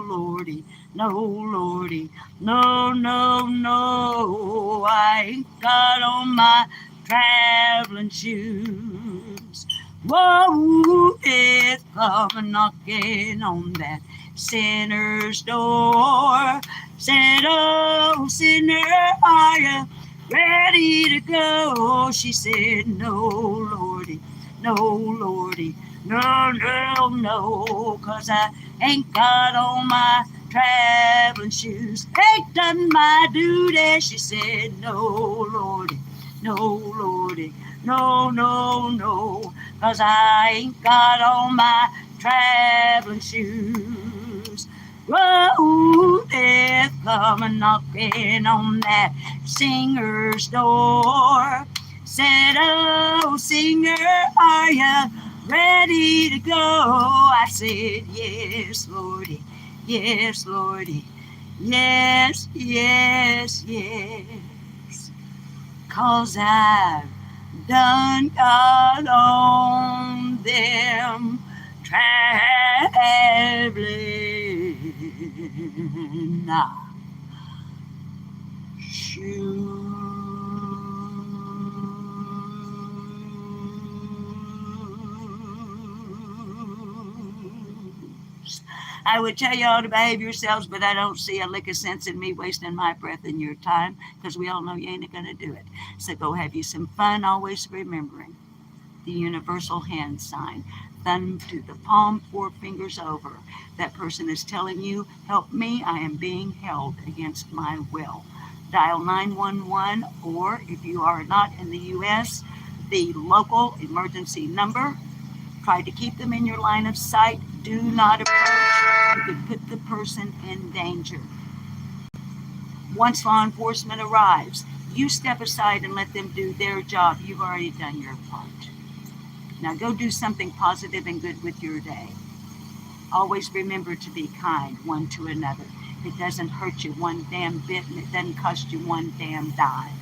Lordy, no, Lordy, no, no, no, I ain't got on my traveling shoes. Whoa, it's coming knocking on that sinner's door. Said, oh, sinner, are you ready to go? She said, no, Lordy, no, Lordy, no, no, no, 'cause I ain't got on my traveling shoes. Ain't done my duty. She said, no, Lordy, no, Lordy, no, no, no, 'cause I ain't got on my traveling shoes. Whoa, death coming knocking on that singer's door. Said, oh, singer, are you ready to go? I said, yes, Lordy, yes, Lordy, yes, yes, yes. 'Cause I've done got on them traveling shoes. I would tell you all to behave yourselves, but I don't see a lick of sense in me wasting my breath and your time, because we all know you ain't going to do it. So go have you some fun, always remembering the universal hand sign. Thumb to the palm, 4 fingers over. That person is telling you, help me, I am being held against my will. Dial 911, or if you are not in the U.S., the local emergency number. Try to keep them in your line of sight. Do not approach. You could put the person in danger. once law enforcement arrives, you step aside and let them do their job. You've already done your part. Now go do something positive and good with your day. Always remember to be kind one to another. It doesn't hurt you one damn bit, and it doesn't cost you one damn dime.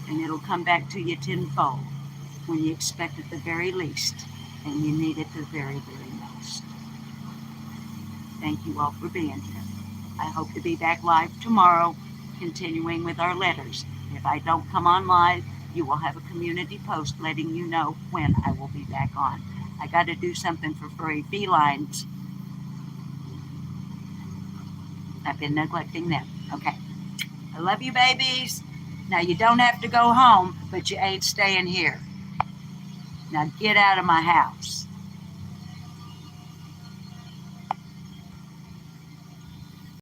And it'll come back to you tenfold when you expect it the very least and you need it the very, very most. Thank you all for being here. I hope to be back live tomorrow, continuing with our letters. If I don't come on live, you will have a community post letting you know when I will be back on. I got to do something for furry felines. I've been neglecting them. Okay. I love you, babies. Now, you don't have to go home, but you ain't staying here. Now, get out of my house.